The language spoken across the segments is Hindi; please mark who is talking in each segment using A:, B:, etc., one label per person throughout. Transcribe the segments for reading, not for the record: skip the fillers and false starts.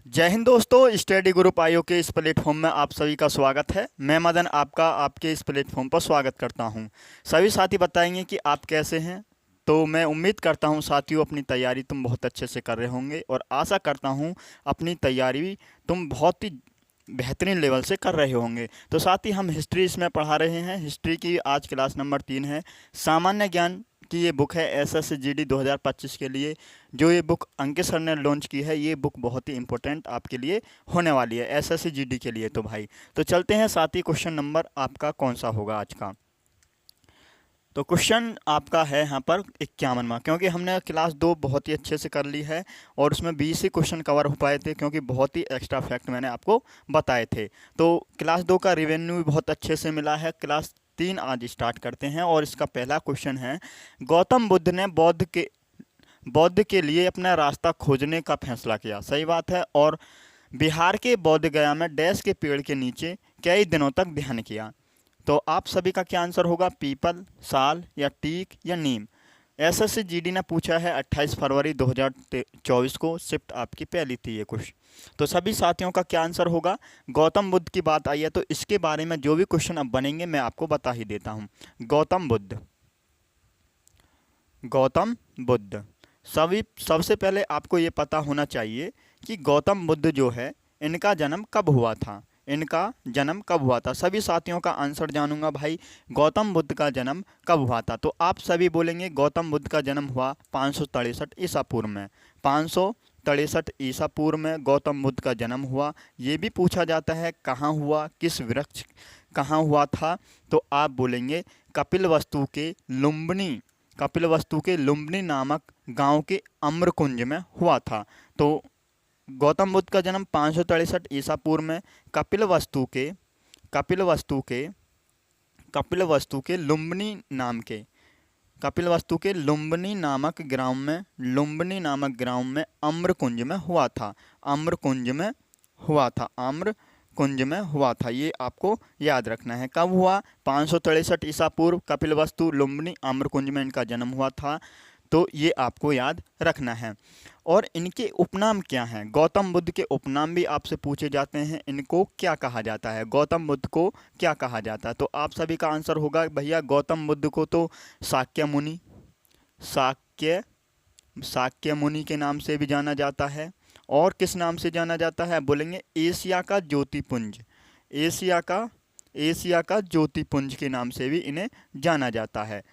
A: जय हिंद दोस्तों, स्टडी ग्रुप आईओ के इस प्लेटफॉर्म में आप सभी का स्वागत है। मैं मदन आपका आपके इस प्लेटफॉर्म पर स्वागत करता हूं। सभी साथी बताएंगे कि आप कैसे हैं। तो मैं उम्मीद करता हूं साथियों अपनी तैयारी तुम बहुत अच्छे से कर रहे होंगे और आशा करता हूं अपनी तैयारी तुम बहुत ही बेहतरीन लेवल से कर रहे होंगे। तो साथ ही हम हिस्ट्री इसमें पढ़ा रहे हैं। हिस्ट्री की आज क्लास नंबर 3 है। सामान्य ज्ञान की ये बुक है SSGD 2025 के लिए। जो ये बुक अंकित सर ने लॉन्च की है, ये बुक बहुत ही इंपॉर्टेंट आपके लिए होने वाली है SSGD के लिए। तो भाई तो चलते हैं साथ ही, क्वेश्चन नंबर आपका कौन सा होगा आज का। तो क्वेश्चन आपका है यहाँ पर 51वां, क्योंकि हमने क्लास 2 बहुत ही अच्छे से कर ली है और उसमें 20 ही क्वेश्चन कवर हो पाए थे, क्योंकि बहुत ही एक्स्ट्रा फैक्ट मैंने आपको बताए थे। तो क्लास 2 का रिवेन्यू भी बहुत अच्छे से मिला है। क्लास 3 आज स्टार्ट करते हैं और इसका पहला क्वेश्चन है, गौतम बुद्ध ने बौद्ध के लिए अपना रास्ता खोजने का फैसला किया। सही बात है। और बिहार के बोध गया में डैश के पेड़ के नीचे कई दिनों तक ध्यान किया। तो आप सभी का क्या आंसर होगा? पीपल, साल या टीक या नीम। SSGD ने पूछा है 28 फरवरी 2024 को। शिफ्ट आपकी पहली थी ये क्वेश्चन। तो सभी साथियों का क्या आंसर होगा? गौतम बुद्ध की बात आई है तो इसके बारे में जो भी क्वेश्चन अब बनेंगे मैं आपको बता ही देता हूँ। गौतम बुद्ध, गौतम बुद्ध। सबसे पहले आपको ये पता होना चाहिए कि गौतम बुद्ध जो है, इनका जन्म कब हुआ था। इनका जन्म कब हुआ था? सभी साथियों का आंसर जानूंगा भाई। गौतम बुद्ध का जन्म कब हुआ था? तो आप सभी बोलेंगे गौतम बुद्ध का जन्म हुआ 563 ईसा पूर्व में। 563 ईसा पूर्व में गौतम बुद्ध का जन्म हुआ। ये भी पूछा जाता है कहाँ हुआ, किस वृक्ष कहाँ हुआ था। तो आप बोलेंगे कपिलवस्तु के लुम्बिनी, कपिलवस्तु के लुम्बिनी नामक गांव के अम्रकुंज में हुआ था। तो गौतम बुद्ध का जन्म 563 ईसा पूर्व में कपिलवस्तु के कपिलवस्तु के लुम्बिनी नाम के कपिलवस्तु के लुम्बिनी नामक ग्राम में अम्रकुंज में हुआ था। अम्रकुंज में हुआ था। कुंज में हुआ था। ये आपको याद रखना है। कब हुआ? 563 ईसा पूर्व, कपिलवस्तु लुम्बिनी आम्रकुंज में इनका जन्म हुआ था। तो ये आपको याद रखना है। और इनके उपनाम क्या हैं? गौतम बुद्ध के उपनाम भी आपसे पूछे जाते हैं। इनको क्या कहा जाता है? गौतम बुद्ध को क्या कहा जाता है? तो आप सभी का आंसर होगा भैया गौतम बुद्ध को तो शाक्य मुनि, शाक्य शाक्य मुनि के नाम से भी जाना जाता है। और किस नाम से जाना जाता है? बोलेंगे एशिया का ज्योतिपुंज। एशिया का ज्योतिपुंज के नाम से भी इन्हें जाना जाता है।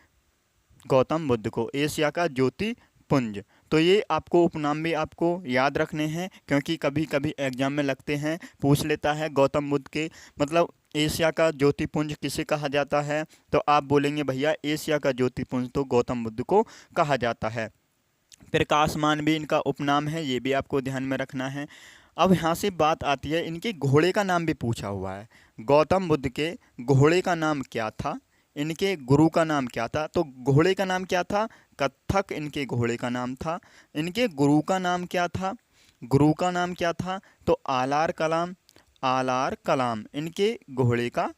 A: गौतम बुद्ध को एशिया का ज्योतिपुंज। तो ये आपको उपनाम भी आपको याद रखने हैं, क्योंकि कभी कभी एग्जाम में लगते हैं, पूछ लेता है गौतम बुद्ध के मतलब एशिया का ज्योतिपुंज किसे कहा जाता है। तो आप बोलेंगे भैया एशिया का ज्योतिपुंज तो गौतम बुद्ध को कहा जाता है। प्रकाशमान भी इनका उपनाम है, ये भी आपको ध्यान में रखना है। अब यहाँ से बात आती है, इनके घोड़े का नाम भी पूछा हुआ है। गौतम बुद्ध के घोड़े का नाम क्या था? इनके गुरु का नाम क्या था? तो घोड़े का नाम क्या था? कत्थक इनके घोड़े का नाम था। इनके गुरु का नाम क्या था? गुरु का नाम क्या था? तो आलार कलाम। आलार कलाम इनके घोड़े का,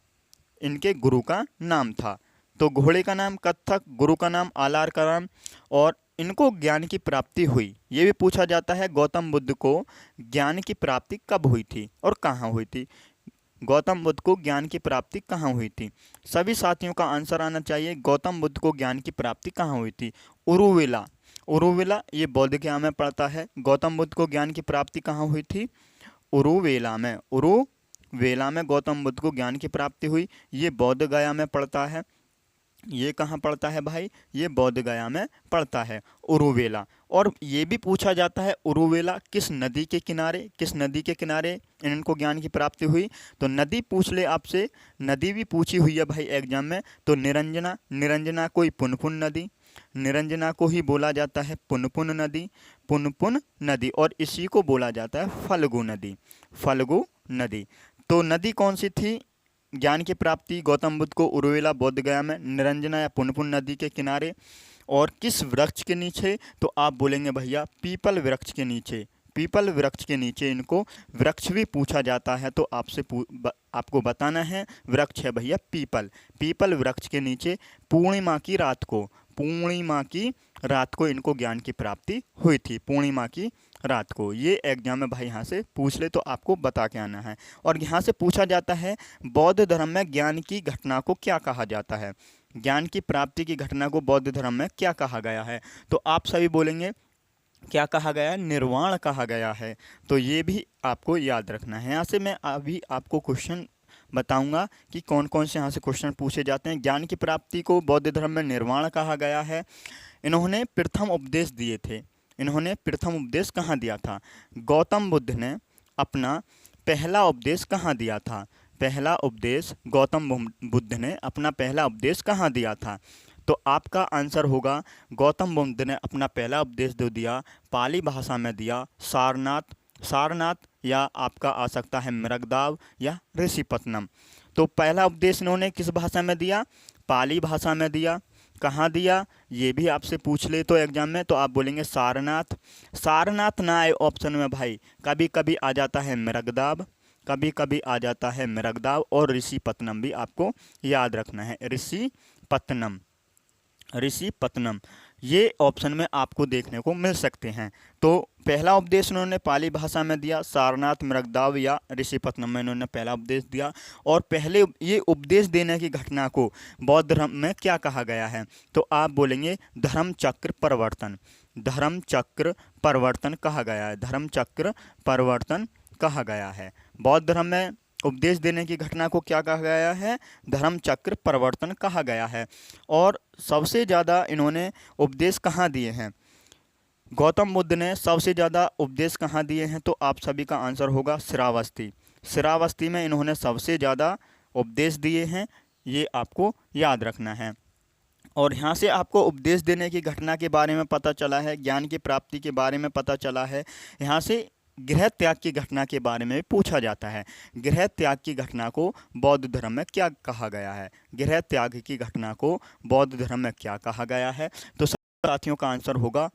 A: इनके गुरु का नाम था। तो घोड़े का नाम कत्थक, गुरु का नाम आलार कलाम। और इनको ज्ञान की प्राप्ति हुई, ये भी पूछा जाता है गौतम बुद्ध को ज्ञान की प्राप्ति कब हुई थी और कहाँ हुई थी। गौतम बुद्ध को ज्ञान की प्राप्ति कहाँ हुई थी? सभी साथियों का आंसर आना चाहिए। गौतम बुद्ध को ज्ञान की प्राप्ति कहाँ हुई थी? उरुविला। उरुविला ये बोध गया में पड़ता है। गौतम बुद्ध को ज्ञान की प्राप्ति कहाँ हुई थी? उरुवेला में। उरुवेला में गौतम बुद्ध को ज्ञान की प्राप्ति हुई। ये बोध गया में पड़ता है। ये कहाँ पड़ता है भाई? ये बोध गया में पड़ता है, उरुवेला। और ये भी पूछा जाता है उरुवेला किस नदी के किनारे, किस नदी के किनारे इनको ज्ञान की प्राप्ति हुई। तो नदी पूछ ले आपसे, नदी भी पूछी हुई है भाई एग्जाम में। तो निरंजना, निरंजना कोई पुनपुन नदी, निरंजना को ही बोला जाता है पुनपुन नदी, पुनपुन नदी। और इसी को बोला जाता है फल्गु नदी, फल्गु नदी। तो नदी कौन सी थी ज्ञान की प्राप्ति गौतम बुद्ध को? उरुवेला, बोध गया में, निरंजना या पुनपुन नदी के किनारे। और किस वृक्ष के नीचे? तो आप बोलेंगे भैया पीपल वृक्ष के नीचे। पीपल वृक्ष के नीचे इनको वृक्ष भी पूछा जाता है। तो आपको बताना है वृक्ष है भैया पीपल। पीपल वृक्ष के नीचे पूर्णिमा की रात को, पूर्णिमा की रात को इनको ज्ञान की प्राप्ति हुई थी। पूर्णिमा की रात को। ये एग्जाम में भाई यहाँ से पूछ ले तो आपको बता के आना है। और यहाँ से पूछा जाता है बौद्ध धर्म में ज्ञान की घटना को क्या कहा जाता है, ज्ञान की प्राप्ति की घटना को बौद्ध धर्म में क्या कहा गया है। तो आप सभी बोलेंगे क्या कहा गया है, निर्वाण कहा गया है। तो ये भी आपको याद रखना है। यहाँ से मैं अभी आपको क्वेश्चन बताऊंगा कि कौन कौन से यहाँ से क्वेश्चन पूछे जाते हैं। ज्ञान की प्राप्ति को बौद्ध धर्म में निर्वाण कहा गया है। इन्होंने प्रथम उपदेश दिए थे। इन्होंने प्रथम उपदेश कहाँ दिया था? गौतम बुद्ध ने अपना पहला उपदेश कहाँ दिया था? पहला उपदेश गौतम बुद्ध ने अपना पहला उपदेश कहाँ दिया था? तो आपका आंसर होगा गौतम बुद्ध ने अपना पहला उपदेश जो दिया पाली भाषा में दिया, सारनाथ। सारनाथ या आपका आ सकता है मृगदाव या ऋषिपत्नम। तो पहला उपदेश इन्होंने किस भाषा में दिया? पाली भाषा में दिया। कहाँ दिया? ये भी आपसे पूछ ले तो एग्जाम में, तो आप बोलेंगे सारनाथ। सारनाथ ना आए ऑप्शन में भाई, कभी कभी आ जाता है मृगदाव, कभी कभी आ जाता है मृगदाव, और ऋषिपत्नम भी आपको याद रखना है। ऋषिपत्नम, ऋषिपत्नम ये ऑप्शन में आपको देखने को मिल सकते हैं। तो पहला उपदेश उन्होंने पाली भाषा में दिया, सारनाथ, मृगदाव या ऋषिपत्नम में इन्होंने पहला उपदेश दिया। और पहले ये उपदेश देने की घटना को बौद्ध धर्म में क्या कहा गया है? तो आप बोलेंगे धर्म चक्र परिवर्तन। धर्म चक्र परिवर्तन कहा गया है। धर्म चक्र परिवर्तन कहा गया है। बौद्ध धर्म में उपदेश देने की घटना को क्या कहा गया है? धर्म चक्र परिवर्तन कहा गया है। और सबसे ज़्यादा इन्होंने उपदेश कहाँ दिए हैं? गौतम बुद्ध ने सबसे ज़्यादा उपदेश कहाँ दिए हैं? तो आप सभी का आंसर होगा श्रावस्ती। श्रावस्ती में इन्होंने सबसे ज़्यादा उपदेश दिए हैं, ये आपको याद रखना है। और यहाँ से आपको उपदेश देने की घटना के बारे में पता चला है, ज्ञान की प्राप्ति के बारे में पता चला है। यहाँ से गृह त्याग की घटना के बारे में पूछा जाता है। गृह त्याग की घटना को बौद्ध धर्म में क्या कहा गया है? गृह त्याग की घटना को बौद्ध धर्म में क्या कहा गया है? तो साथियों का आंसर होगा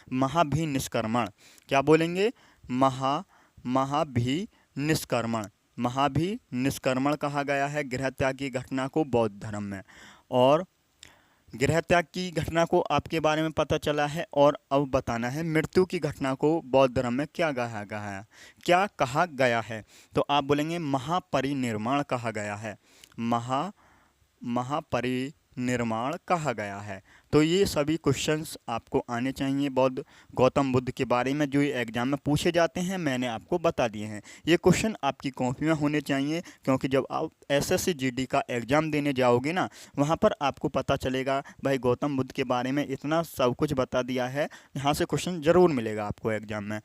A: महाभिनिष्क्रमण। क्या बोलेंगे? महाभिनिष्क्रमण। महाभिनिष्क्रमण कहा गया है गृह त्याग की घटना को बौद्ध धर्म में। और गृह त्याग की घटना को आपके बारे में पता चला है। और अब बताना है मृत्यु की घटना को बौद्ध धर्म में क्या कहा गया है? क्या कहा गया है? तो आप बोलेंगे महापरिनिर्वाण कहा गया है। महापरिनिर्वाण कहा गया है। तो ये सभी क्वेश्चंस आपको आने चाहिए बौद्ध गौतम बुद्ध के बारे में, जो ये एग्जाम में पूछे जाते हैं, मैंने आपको बता दिए हैं। ये क्वेश्चन आपकी कॉपी में होने चाहिए, क्योंकि जब आप एसएससी जीडी का एग्ज़ाम देने जाओगे ना, वहाँ पर आपको पता चलेगा भाई गौतम बुद्ध के बारे में इतना सब कुछ बता दिया है। यहाँ से क्वेश्चन ज़रूर मिलेगा आपको एग्जाम में।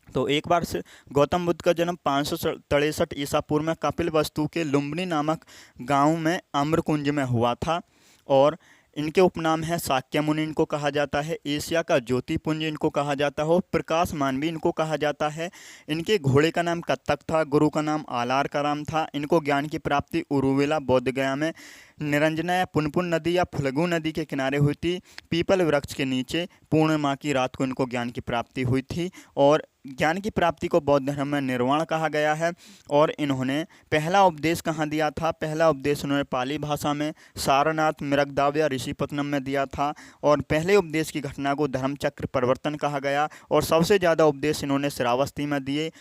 A: तो एक बार से गौतम बुद्ध का जन्म 563 ईसा पूर्व में कपिलवस्तु के लुम्बिनी नामक गांव में आम्रकुंज में हुआ था। और इनके उपनाम है शाक्य मुनि इनको कहा जाता है, एशिया का ज्योतिपुंज इनको कहा जाता है, प्रकाश मानवी इनको कहा जाता है। इनके घोड़े का नाम कत्तक था, गुरु का नाम आलार कराम था। इनको ज्ञान की प्राप्ति उरुवेला बोध गया में निरंजना या पुनपुन नदी या फल्गु नदी के किनारे हुई थी। पीपल वृक्ष के नीचे पूर्णिमा की रात को इनको ज्ञान की प्राप्ति हुई थी। और ज्ञान की प्राप्ति को बौद्ध धर्म में निर्वाण कहा गया है। और इन्होंने पहला उपदेश कहाँ दिया था? पहला उपदेश उन्होंने पाली भाषा में सारनाथ, मृगदाव या ऋषिपत्नम में दिया था। और पहले उपदेश की घटना को धर्मचक्र परिवर्तन कहा गया। और सबसे ज़्यादा उपदेश इन्होंने श्रावस्ती में दिए,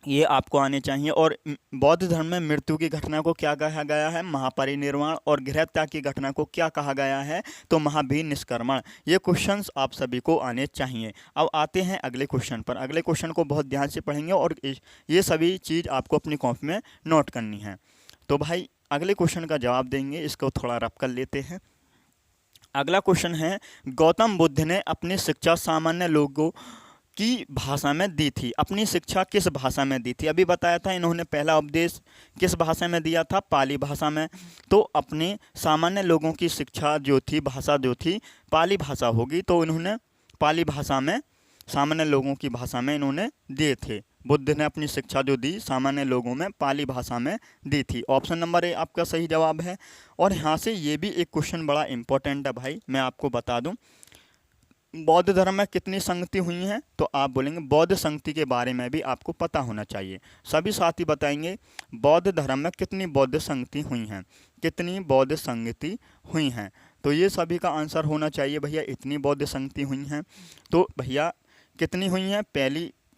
A: ये आपको आने चाहिए। और बौद्ध धर्म में मृत्यु की घटना को क्या कहा गया है? महापरिनिर्वाण। और गृह त्याग की घटना को क्या कहा गया है? तो महाभिनिष्क्रमण। ये क्वेश्चंस आप सभी को आने चाहिए। अब आते हैं अगले क्वेश्चन पर। अगले क्वेश्चन को बहुत ध्यान से पढ़ेंगे और ये सभी चीज़ आपको अपनी कॉपी में नोट करनी है। तो भाई अगले क्वेश्चन का जवाब देंगे, इसको थोड़ा रफ कर लेते हैं। अगला क्वेश्चन है, गौतम बुद्ध ने अपनी शिक्षा सामान्य लोगों की भाषा में दी थी। अपनी शिक्षा किस भाषा में दी थी? अभी बताया था इन्होंने पहला उपदेश किस भाषा में दिया था? पाली भाषा में। तो अपने सामान्य लोगों की शिक्षा जो थी, भाषा जो थी, पाली भाषा होगी। तो इन्होंने पाली भाषा में, सामान्य लोगों की भाषा में इन्होंने दिए थे। बुद्ध ने अपनी शिक्षा जो दी सामान्य लोगों में पाली भाषा में दी थी। ऑप्शन नंबर ए आपका सही जवाब है। और यहाँ से ये भी एक क्वेश्चन बड़ा इंपॉर्टेंट है भाई, मैं आपको बता दूँ। बौद्ध धर्म में कितनी संगति हुई हैं? तो आप बोलेंगे बौद्ध संगति के बारे में भी आपको पता होना चाहिए। सभी साथी बताएंगे बौद्ध धर्म में कितनी बौद्ध संगति हुई हैं, कितनी बौद्ध संगति हुई हैं। तो ये सभी का आंसर होना चाहिए भैया, इतनी बौद्ध संगति हुई हैं। तो भैया कितनी हुई हैं?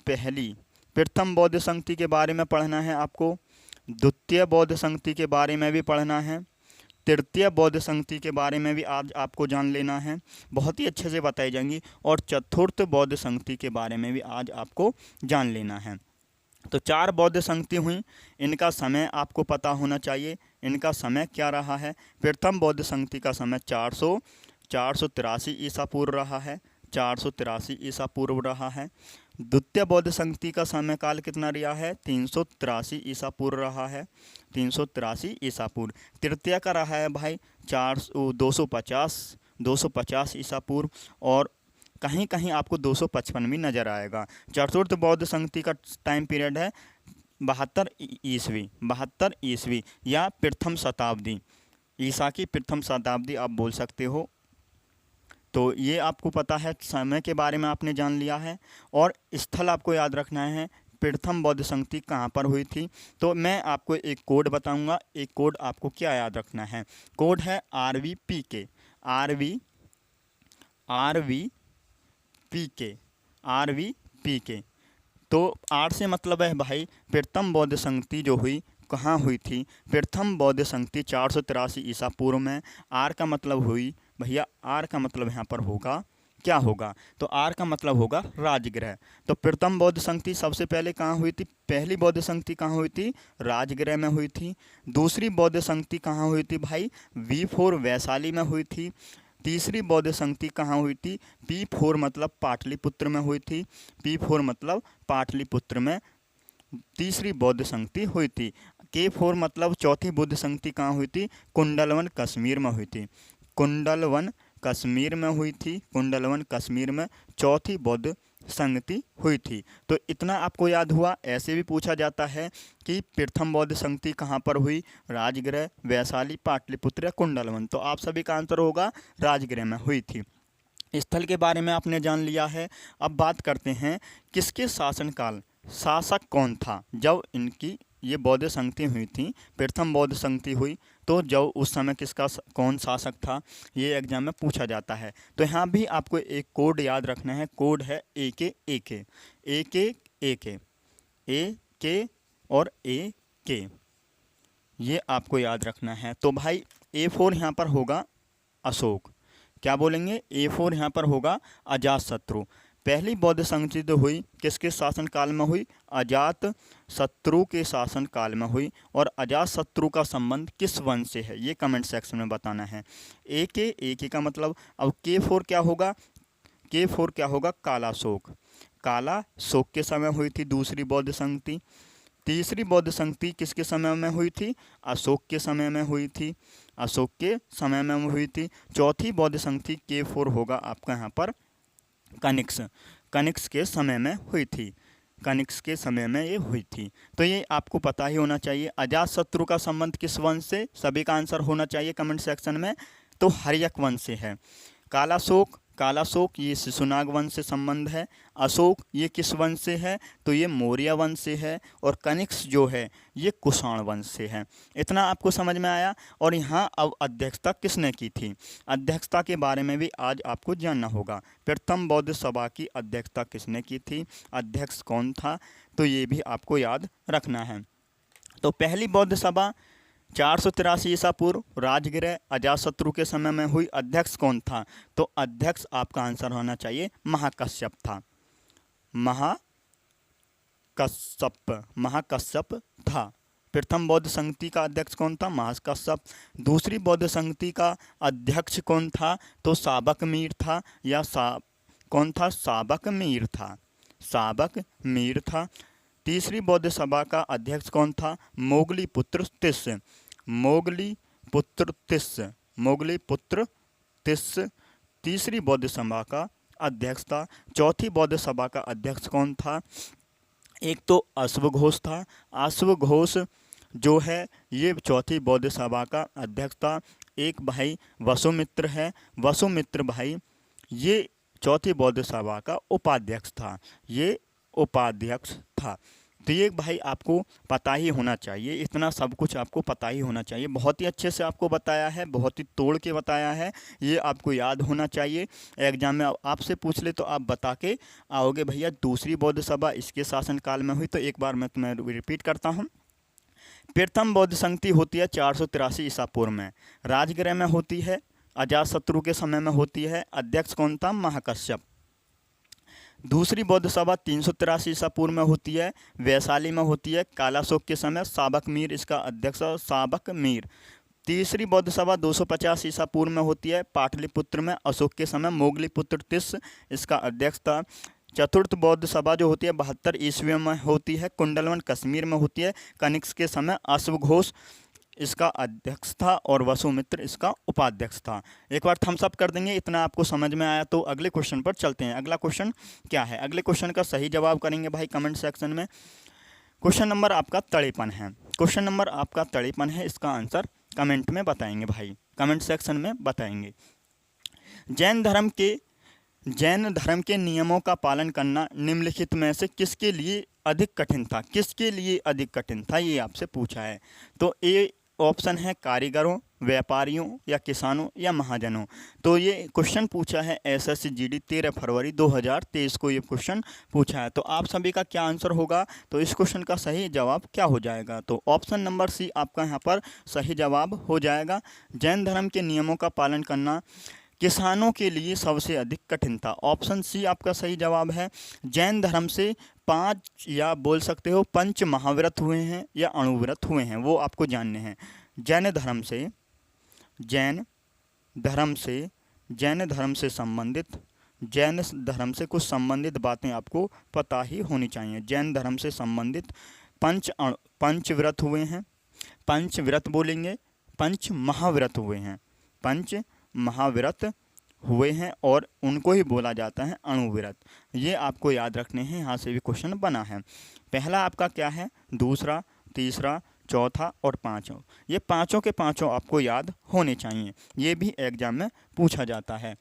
A: पहली प्रथम बौद्ध संगति के बारे में पढ़ना है आपको, द्वितीय बौद्ध संगति के बारे में भी पढ़ना है, तृतीय बौद्ध संगति के बारे में भी आज आपको जान लेना है, बहुत ही अच्छे से बताई जाएंगी, और चतुर्थ बौद्ध संगति के बारे में भी आज आपको जान लेना है। तो 4 बौद्ध संगति हुई, इनका समय आपको पता होना चाहिए, इनका समय क्या रहा है। प्रथम बौद्ध संगति का समय 483 ईसा पूर्व रहा है, 483 ईसा पूर्व रहा है। द्वितीय बौद्ध संगति का समय काल कितना रहा है? 383 ईसा पूर्व रहा है, 383 ईसा पूर्व। तृतीय का रहा है भाई 250 ईसा पूर्व, और कहीं कहीं आपको 255 भी नज़र आएगा। चतुर्थ बौद्ध संगति का टाइम पीरियड है 72 ईस्वी या प्रथम शताब्दी, ईसा की प्रथम शताब्दी आप बोल सकते हो। तो ये आपको पता है, समय के बारे में आपने जान लिया है, और स्थल आपको याद रखना है, प्रथम बौद्ध संगति कहाँ पर हुई थी। तो मैं आपको एक कोड बताऊंगा, एक कोड आपको क्या याद रखना है। कोड है RVPK, RVPK। तो R से मतलब है भाई प्रथम बौद्ध संगति जो हुई कहाँ हुई थी? प्रथम बौद्ध संगति 483 ईसा पूर्व में। R का मतलब हुई भैया, R का मतलब यहाँ पर होगा क्या होगा? तो R का मतलब होगा राजगृह। तो प्रथम बौद्ध संगति सबसे पहले कहाँ हुई थी? पहली बौद्ध संगति कहाँ हुई थी? राजगृह में हुई थी। दूसरी बौद्ध संगति कहाँ हुई थी भाई? V4 वैशाली में हुई थी। तीसरी बौद्ध संगति कहाँ हुई थी? P4 मतलब पाटलिपुत्र में हुई थी, P4 मतलब पाटलिपुत्र में तीसरी बौद्ध संगति हुई थी। K4 मतलब चौथी बौद्ध संगति कहाँ हुई थी? कुंडलवन कश्मीर में हुई थी, कुंडलवन कश्मीर में हुई थी, कुंडलवन कश्मीर में चौथी बौद्ध संगति हुई थी। तो इतना आपको याद हुआ। ऐसे भी पूछा जाता है कि प्रथम बौद्ध संगति कहाँ पर हुई? राजगृह, वैशाली, पाटलिपुत्र या कुंडलवन। तो आप सभी का आंसर होगा राजगृह में हुई थी। स्थल के बारे में आपने जान लिया है। अब बात करते हैं किसके शासनकाल, शासक कौन था जब इनकी ये बौद्ध संगति हुई थी, प्रथम बौद्ध संगति हुई, तो जब उस समय किसका कौन शासक था, ये एग्जाम में पूछा जाता है। तो यहाँ भी आपको एक कोड याद रखना है, कोड है AK और AK, ये आपको याद रखना है। तो भाई A4 यहाँ पर होगा अशोक, क्या बोलेंगे? A4 यहाँ पर होगा अजातशत्रु। पहली बौद्ध संगति हुई किसके शासन काल में हुई? अजातशत्रु के शासन काल में हुई। और अजातशत्रु का संबंध किस वंश से है, ये कमेंट सेक्शन में बताना है। AK का मतलब। अब K4 क्या होगा? K4 क्या होगा? कालाशोक, कालाशोक के समय हुई थी दूसरी बौद्ध संगति। तीसरी बौद्ध संगति किसके समय में हुई थी? अशोक के समय में हुई थी, अशोक के समय में हुई थी। चौथी बौद्ध संगति K4 होगा आपका यहाँ पर कनिष्क के समय में हुई थी, कनिष्क के समय में ये हुई थी। तो ये आपको पता ही होना चाहिए। अजातशत्रु का संबंध किस वंश से? सभी का आंसर होना चाहिए कमेंट सेक्शन में। तो हर्यक वंश से है। कालाशोक ये शिशुनाग वंश से संबंध है। अशोक ये किस वंश से है? तो ये मौर्य वंश से है। और कनिष्क जो है ये कुषाण वंश से है। इतना आपको समझ में आया। और यहाँ अब अध्यक्षता किसने की थी, अध्यक्षता के बारे में भी आज आपको जानना होगा। प्रथम बौद्ध सभा की अध्यक्षता किसने की थी, अध्यक्ष कौन था, तो ये भी आपको याद रखना है। तो पहली बौद्ध सभा 483 ईसा पूर्व राजगृह अजातशत्रु के समय में हुई। अध्यक्ष कौन था? तो अध्यक्ष आपका आंसर होना चाहिए महाकश्यप था, महाकश्यप था। प्रथम बौद्ध संगति का अध्यक्ष कौन था? महाकश्यप। दूसरी बौद्ध संगति का अध्यक्ष कौन था? तो शाबक मीर था, या कौन था? शाबक मीर था। तीसरी बौद्ध सभा का अध्यक्ष कौन था? मोगलीपुत्र तिस्स तीसरी बौद्ध सभा का अध्यक्ष था। चौथी बौद्ध सभा का अध्यक्ष कौन था? एक तो अश्वघोष था, अश्वघोष जो है ये चौथी बौद्ध सभा का अध्यक्ष था। एक भाई वसुमित्र है, वसुमित्र भाई ये चौथी बौद्ध सभा का उपाध्यक्ष था, ये उपाध्यक्ष था। तो ये भाई आपको पता ही होना चाहिए, इतना सब कुछ आपको पता ही होना चाहिए। बहुत ही अच्छे से आपको बताया है, बहुत ही तोड़ के बताया है, ये आपको याद होना चाहिए। एग्जाम में आपसे पूछ ले तो आप बता के आओगे भैया। दूसरी बौद्ध सभा इसके शासनकाल में हुई, तो एक बार मैं तुम्हें रिपीट करता हूँ। प्रथम बौद्ध संगति होती है 483 ईसा पूर्व में, राजगृह में होती है, अजातशत्रु के समय में होती है। अध्यक्ष कौन था? महाकश्यप। दूसरी बौद्ध सभा 383 ईसा पूर्व में होती है, वैशाली में होती है, कालाशोक के समय, साबक मीर इसका अध्यक्ष, साबक मीर। तीसरी बौद्ध सभा 250 ईसा पूर्व में होती है, पाटलिपुत्र में, अशोक के समय, मोगलीपुत्र तिस इसका अध्यक्ष था। चतुर्थ बौद्ध सभा जो होती है 72 ईस्वी में होती है, कुंडलवन कश्मीर में होती है, कनिष्क के समय, अश्वघोष इसका अध्यक्ष था और वसुमित्र इसका उपाध्यक्ष था। एक बार थम्स अप कर देंगे, इतना आपको समझ में आया तो अगले क्वेश्चन पर चलते हैं। अगला क्वेश्चन क्या है? अगले क्वेश्चन का सही जवाब करेंगे भाई कमेंट सेक्शन में। क्वेश्चन नंबर आपका तड़ेपन है, क्वेश्चन नंबर आपका तड़ेपन है, इसका आंसर कमेंट में बताएंगे भाई, कमेंट सेक्शन में बताएंगे। जैन धर्म के नियमों का पालन करना निम्नलिखित में से किसके लिए अधिक कठिन था? किसके लिए अधिक कठिन था, ये आपसे पूछा है। तो ए ऑप्शन है कारीगरों, व्यापारियों या किसानों या महाजनों। तो ये क्वेश्चन पूछा है SSCGD 13 फरवरी 2023 को ये क्वेश्चन पूछा है। तो आप सभी का क्या आंसर होगा? तो इस क्वेश्चन का सही जवाब क्या हो जाएगा? तो ऑप्शन नंबर सी आपका यहाँ पर सही जवाब हो जाएगा। जैन धर्म के नियमों का पालन करना किसानों के लिए सबसे अधिक कठिन था। ऑप्शन सी आपका सही जवाब है। जैन धर्म से 5 या बोल सकते हो पंच महाव्रत हुए हैं या अणुव्रत हुए हैं, वो आपको जानने हैं। जैन धर्म से संबंधित, जैन धर्म से कुछ संबंधित बातें आपको पता ही होनी चाहिए। जैन धर्म से संबंधित पंचव्रत हुए हैं, पंचव्रत बोलेंगे, पंच महाव्रत हुए हैं, पंच महाव्रत हुए हैं और उनको ही बोला जाता है अणुव्रत। ये आपको याद रखने हैं, यहाँ से भी क्वेश्चन बना है। पहला आपका क्या है? दूसरा, तीसरा, चौथा और पांचों, ये पांचों के पांचों आपको याद होने चाहिए, ये भी एग्जाम में पूछा जाता है।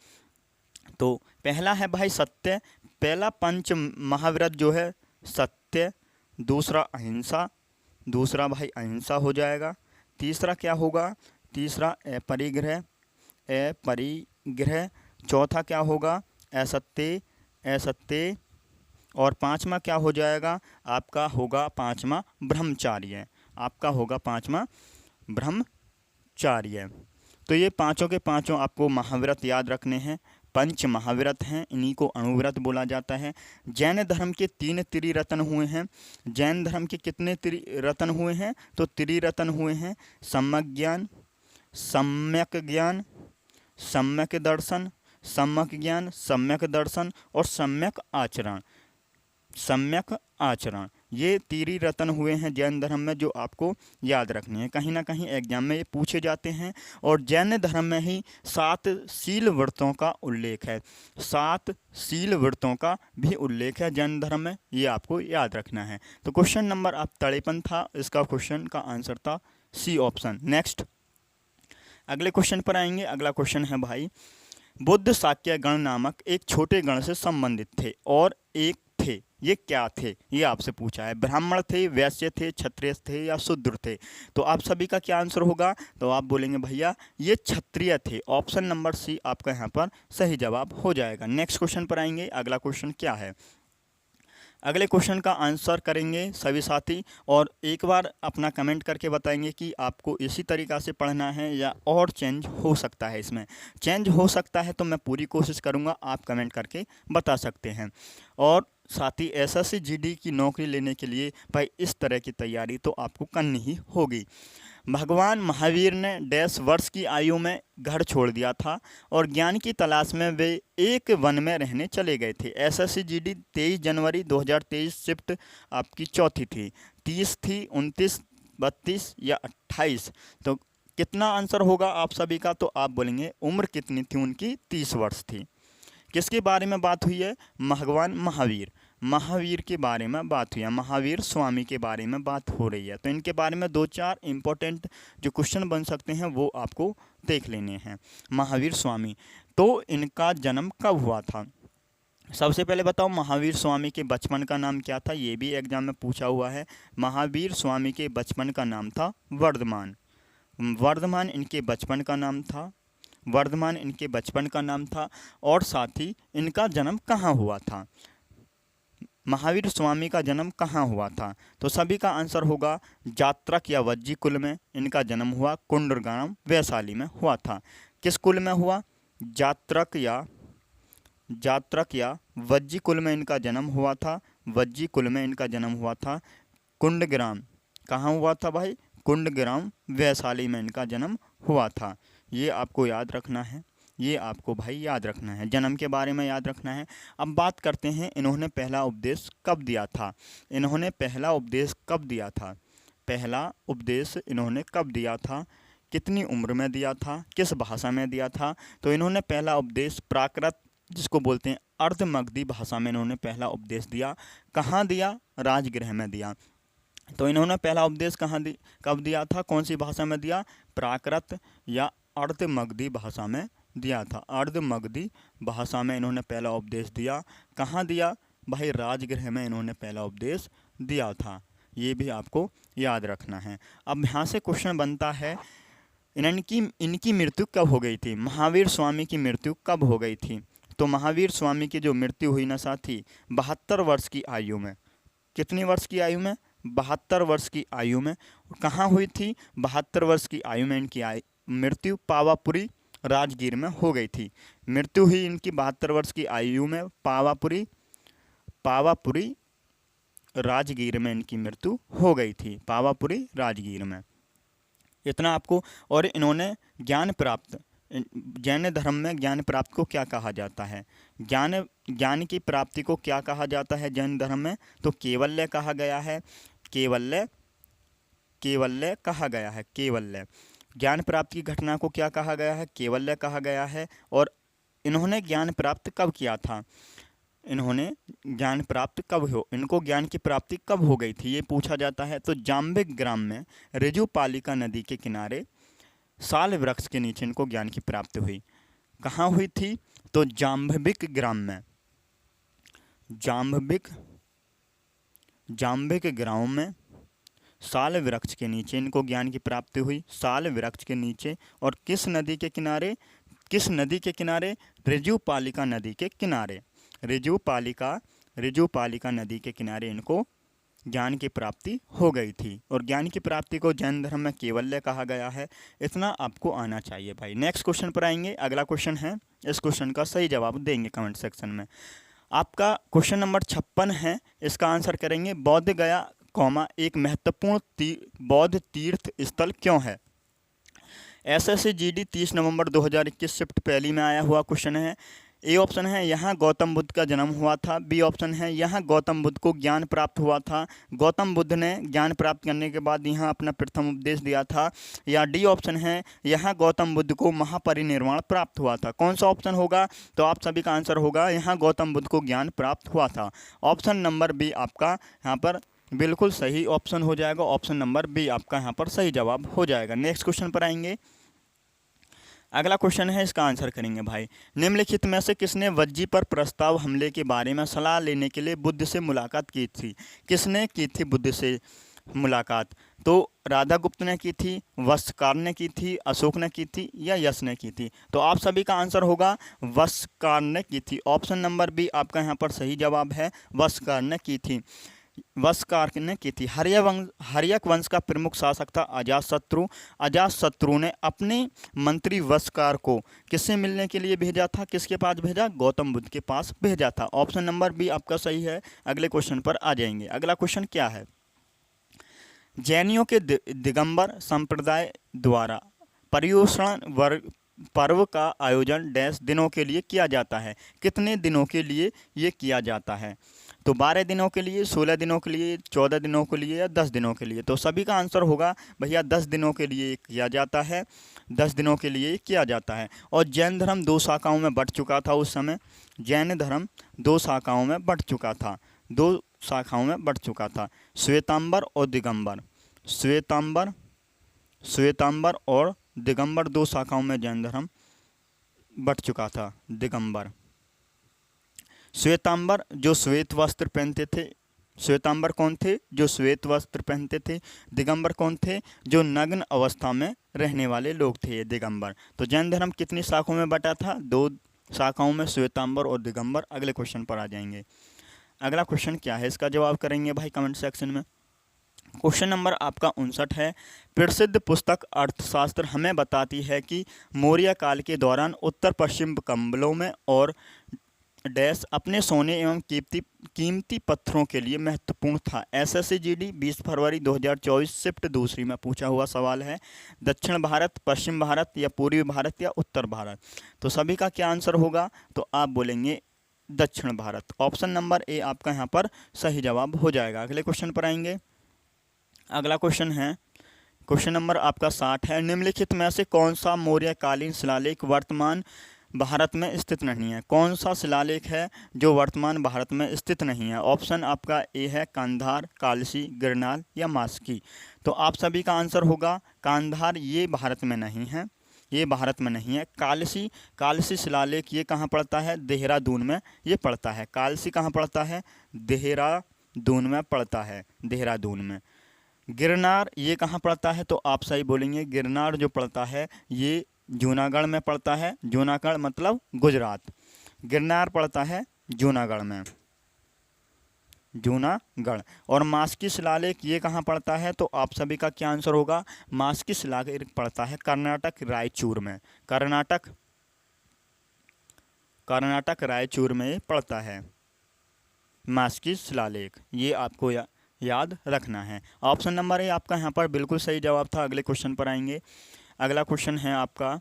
A: तो पहला है भाई सत्य, पहला पंच महाव्रत जो है सत्य, दूसरा अहिंसा, दूसरा भाई अहिंसा हो जाएगा। तीसरा क्या होगा? तीसरा अपरिग्रह, चौथा क्या होगा? असत्य, और पांचवा क्या हो जाएगा? आपका होगा पांचवा ब्रह्मचार्य, आपका होगा पांचवा ब्रह्मचार्य। तो ये पांचों के पांचों आपको महाव्रत याद रखने हैं, पंच महाव्रत हैं, इन्हीं को अणुव्रत बोला जाता है। जैन धर्म के 3 त्रिरत्न हुए हैं। जैन धर्म के कितने त्रिरत्न हुए हैं? तो त्रिरत्न हुए हैं, सम्यक ज्ञान, सम्यक ज्ञान, सम्यक दर्शन, सम्यक ज्ञान, सम्यक दर्शन और सम्यक आचरण, सम्यक आचरण। ये त्रिरत्न हुए हैं जैन धर्म में, जो आपको याद रखने हैं, कहीं ना कहीं एग्जाम में ये पूछे जाते हैं। और जैन धर्म में ही 7 शील व्रतों का उल्लेख है, 7 शील व्रतों का भी उल्लेख है जैन धर्म में, ये आपको याद रखना है। तो क्वेश्चन नंबर आप तड़ेपन था, इसका क्वेश्चन का आंसर था सी ऑप्शन। नेक्स्ट अगले क्वेश्चन पर आएंगे। अगला क्वेश्चन है भाई, बुद्ध शाक्य गण नामक एक छोटे गण से संबंधित थे और एक थे, ये क्या थे? ये आपसे पूछा है। ब्राह्मण थे, वैश्य थे, क्षत्रिय थे या शूद्र थे? तो आप सभी का क्या आंसर होगा? तो आप बोलेंगे भैया ये क्षत्रिय थे, ऑप्शन नंबर सी आपका यहाँ पर सही जवाब हो जाएगा। नेक्स्ट क्वेश्चन पर आएंगे। अगला क्वेश्चन क्या है? अगले क्वेश्चन का आंसर करेंगे सभी साथी, और एक बार अपना कमेंट करके बताएंगे कि आपको इसी तरीक़ा से पढ़ना है या और चेंज हो सकता है। इसमें चेंज हो सकता है तो मैं पूरी कोशिश करूंगा, आप कमेंट करके बता सकते हैं। और साथ ही SSCGD की नौकरी लेने के लिए भाई इस तरह की तैयारी तो आपको करनी ही होगी। भगवान महावीर ने 1.5 वर्ष की आयु में घर छोड़ दिया था और ज्ञान की तलाश में वे एक वन में रहने चले गए थे। SSCGD 23 जनवरी 2023 शिफ्ट आपकी चौथी थी, 30 थी, 29, 32 या 28? तो कितना आंसर होगा आप सभी का? तो आप बोलेंगे उम्र कितनी थी उनकी? 30 वर्ष थी। किसके बारे में बात हुई है? भगवान महावीर के बारे में बात हुई है, महावीर स्वामी के बारे में बात हो रही है। तो इनके बारे में 2-4 इंपॉर्टेंट जो क्वेश्चन बन सकते हैं वो आपको देख लेने हैं। महावीर स्वामी, तो इनका जन्म कब हुआ था? सबसे पहले बताओ महावीर स्वामी के बचपन का नाम क्या था, ये भी एग्जाम में पूछा हुआ है। महावीर स्वामी के बचपन का नाम था वर्धमान। वर्धमान इनके बचपन का नाम था। वर्धमान इनके बचपन का नाम था। और साथ ही इनका जन्म कहाँ हुआ था, महावीर स्वामी का जन्म कहाँ हुआ था? तो सभी का आंसर होगा जात्रक या वज्जी कुल में इनका जन्म हुआ, कुंडग्राम वैशाली में हुआ था। किस कुल में हुआ? जात्रक या वज्जी कुल में इनका जन्म हुआ था। वज्जी कुल में इनका जन्म हुआ था। कुंडग्राम कहाँ हुआ था भाई? कुंडग्राम वैशाली में इनका जन्म हुआ था। ये आपको याद रखना है, ये आपको भाई याद रखना है, जन्म के बारे में याद रखना है। अब बात करते हैं इन्होंने पहला उपदेश कब दिया था। इन्होंने पहला उपदेश कब दिया था? पहला उपदेश इन्होंने कब दिया था? कितनी उम्र में दिया था? किस भाषा में दिया था? तो इन्होंने पहला उपदेश प्राकृत, जिसको बोलते हैं अर्धमगधी भाषा में इन्होंने पहला उपदेश दिया। कहाँ दिया? राजगृह में दिया। तो इन्होंने पहला उपदेश कब दिया था? कौन सी भाषा में दिया? प्राकृत या अर्धमगधी भाषा में दिया था। अर्धमगधी भाषा में इन्होंने पहला उपदेश दिया। कहाँ दिया भाई? राजगृह में इन्होंने पहला उपदेश दिया था। ये भी आपको याद रखना है। अब यहाँ से क्वेश्चन बनता है, इनकी मृत्यु कब हो गई थी? महावीर स्वामी की मृत्यु कब हो गई थी? तो महावीर स्वामी की जो मृत्यु हुई ना साथी, 72 वर्ष की आयु में। कितनी वर्ष की आयु में? 72 वर्ष की आयु में। कहाँ हुई थी? 72 वर्ष की आयु में इनकी मृत्यु पावापुरी राजगीर में हो गई थी। मृत्यु हुई इनकी 72 वर्ष की आयु में पावापुरी राजगीर में इनकी मृत्यु हो गई थी। पावापुरी राजगीर में। इतना आपको। और इन्होंने ज्ञान प्राप्त, जैन धर्म में ज्ञान प्राप्त को क्या कहा जाता है? ज्ञान की प्राप्ति को क्या कहा जाता है जैन धर्म में? तो केवल्य कहा गया है। केवल्य कहा गया है। केवल्य ज्ञान प्राप्ति की घटना को क्या कहा गया है? केवल्य कहा गया है। और इन्होंने ज्ञान प्राप्त कब किया था? इन्होंने ज्ञान प्राप्त कब हो, इनको ज्ञान की प्राप्ति कब हो गई थी, ये पूछा जाता है। तो जाम्बिक ग्राम में ऋजुपालिका नदी के किनारे साल वृक्ष के नीचे इनको ज्ञान की प्राप्ति हुई। कहाँ हुई थी? तो जाम्बिक ग्राम में। जाम्बिक ग्राम में साल वृक्ष के नीचे इनको ज्ञान की प्राप्ति हुई। साल वृक्ष के नीचे। और किस नदी के किनारे? किस नदी के किनारे? ऋजुपालिका नदी के किनारे। ऋजुपालिका नदी के किनारे इनको ज्ञान की प्राप्ति हो गई थी। और ज्ञान की प्राप्ति को जैन धर्म में केवल्य कहा गया है। इतना आपको आना चाहिए भाई। नेक्स्ट क्वेश्चन पर आएंगे। अगला क्वेश्चन है, इस क्वेश्चन का सही जवाब देंगे कमेंट सेक्शन में। आपका क्वेश्चन नंबर 56 है, इसका आंसर करेंगे बौद्ध गया एक महत्वपूर्ण बौद्ध तीर्थ स्थल क्यों है? SSC GD 30 नवंबर 2021 शिफ्ट पहली में आया हुआ क्वेश्चन है। ए ऑप्शन है यहाँ गौतम बुद्ध का जन्म हुआ था। बी ऑप्शन है यहाँ गौतम बुद्ध को ज्ञान प्राप्त हुआ था। गौतम बुद्ध ने ज्ञान प्राप्त करने के बाद यहाँ अपना प्रथम उपदेश दिया था। या डी ऑप्शन है यहाँ गौतम बुद्ध को महापरिनिर्वाण प्राप्त हुआ था। कौन सा ऑप्शन होगा? तो आप सभी का आंसर होगा यहाँ गौतम बुद्ध को ज्ञान प्राप्त हुआ था। ऑप्शन नंबर बी आपका यहाँ पर बिल्कुल सही ऑप्शन हो जाएगा। ऑप्शन नंबर बी आपका यहाँ पर सही जवाब हो जाएगा। नेक्स्ट क्वेश्चन पर आएंगे। अगला क्वेश्चन है, इसका आंसर करेंगे भाई। निम्नलिखित में से किसने वज्जी पर प्रस्ताव हमले के बारे में सलाह लेने के लिए बुद्ध से मुलाकात की थी? किसने की थी बुद्ध से मुलाकात? तो राधा गुप्त ने की थी, वस्कार ने की थी, अशोक ने की थी या यश ने की थी? तो आप सभी का आंसर होगा वस्कार ने की थी। ऑप्शन नंबर बी आपका यहाँ पर सही जवाब है, वस्कार ने की थी। वस्कार ने की थी। हर्यक वंश का प्रमुख शासक था अजातशत्रु। अजातशत्रु ने अपने मंत्री वस्कार को किससे मिलने के लिए भेजा था? किसके पास भेजा? गौतम बुद्ध के पास भेजा था। ऑप्शन नंबर बी आपका सही है। अगले क्वेश्चन पर आ जाएंगे। अगला क्वेश्चन क्या है? जैनियों के दिगंबर संप्रदाय द्वारा पर्युषण पर्व का आयोजन डैश दिनों के लिए किया जाता है? कितने दिनों के लिए ये किया जाता है? तो 12 दिनों के लिए, 16 दिनों के लिए, 14 दिनों के लिए या 10 दिनों के लिए? तो सभी का आंसर होगा भैया 10 दिनों के लिए किया जाता है। 10 दिनों के लिए किया जाता है। और जैन धर्म 2 शाखाओं में बंट चुका था उस समय। जैन धर्म 2 शाखाओं में बंट चुका था। 2 शाखाओं में बंट चुका था, श्वेतांबर और दिगंबर। श्वेतांबर और दिगंबर 2 शाखाओं में जैन धर्म बंट चुका था। दिगंबर श्वेतांबर जो श्वेत वस्त्र पहनते थे। श्वेतांबर कौन थे? जो श्वेत वस्त्र पहनते थे। दिगंबर कौन थे? जो नग्न अवस्था में रहने वाले लोग थे, ये दिगंबर। तो जैन धर्म कितनी शाखाओं में बटा था? 2 शाखाओं में, श्वेतांबर और दिगंबर। अगले क्वेश्चन पर आ जाएंगे। अगला क्वेश्चन क्या है, इसका जवाब करेंगे भाई कमेंट सेक्शन में। क्वेश्चन नंबर आपका 59 है। प्रसिद्ध पुस्तक अर्थशास्त्र हमें बताती है कि मौर्य काल के दौरान उत्तर पश्चिम कम्बलों में और डैश अपने सोने एवं कीमती पत्थरों के लिए महत्वपूर्ण था। एसएससी जीडी 20 फरवरी 2024 शिफ्ट दूसरी में पूछा हुआ सवाल है। दक्षिण भारत, पश्चिम भारत या पूर्वी भारत या उत्तर भारत? तो सभी का क्या आंसर होगा? तो आप बोलेंगे दक्षिण भारत। ऑप्शन नंबर ए आपका यहाँ पर सही जवाब हो जाएगा। अगले क्वेश्चन पर आएंगे। अगला क्वेश्चन है, क्वेश्चन नंबर आपका 60 है। निम्नलिखित में से कौन सा मौर्यकालीन शिलालेख वर्तमान भारत में स्थित नहीं है? कौन सा शिलालेख है जो वर्तमान भारत में स्थित नहीं है? ऑप्शन आपका ए है कांधार, कालसी, गिरनार या मास्की। तो आप सभी का आंसर होगा कांधार, ये भारत में नहीं है, ये भारत में नहीं है। कालसी शिलालेख ये कहाँ पड़ता है? देहरादून में ये पड़ता है। कालसी कहाँ पड़ता है? देहरादून में पड़ता है, देहरादून में। गिरनार ये कहाँ पड़ता है? तो आप सही बोलेंगे, गिरनार जो पड़ता है ये जूनागढ़ में पड़ता है। जूनागढ़ मतलब गुजरात। गिरनार पड़ता है जूनागढ़ में, जूनागढ़। और मास्की शिलालेख ये कहाँ पड़ता है? तो आप सभी का क्या आंसर होगा? मास्की शिलालेख पड़ता है कर्नाटक रायचूर में। कर्नाटक रायचूर में पड़ता है मास्की शिलालेख, ये आपको याद रखना है। ऑप्शन नंबर ए आपका यहाँ पर बिल्कुल सही जवाब था। अगले क्वेश्चन पर आएंगे। अगला क्वेश्चन है आपका,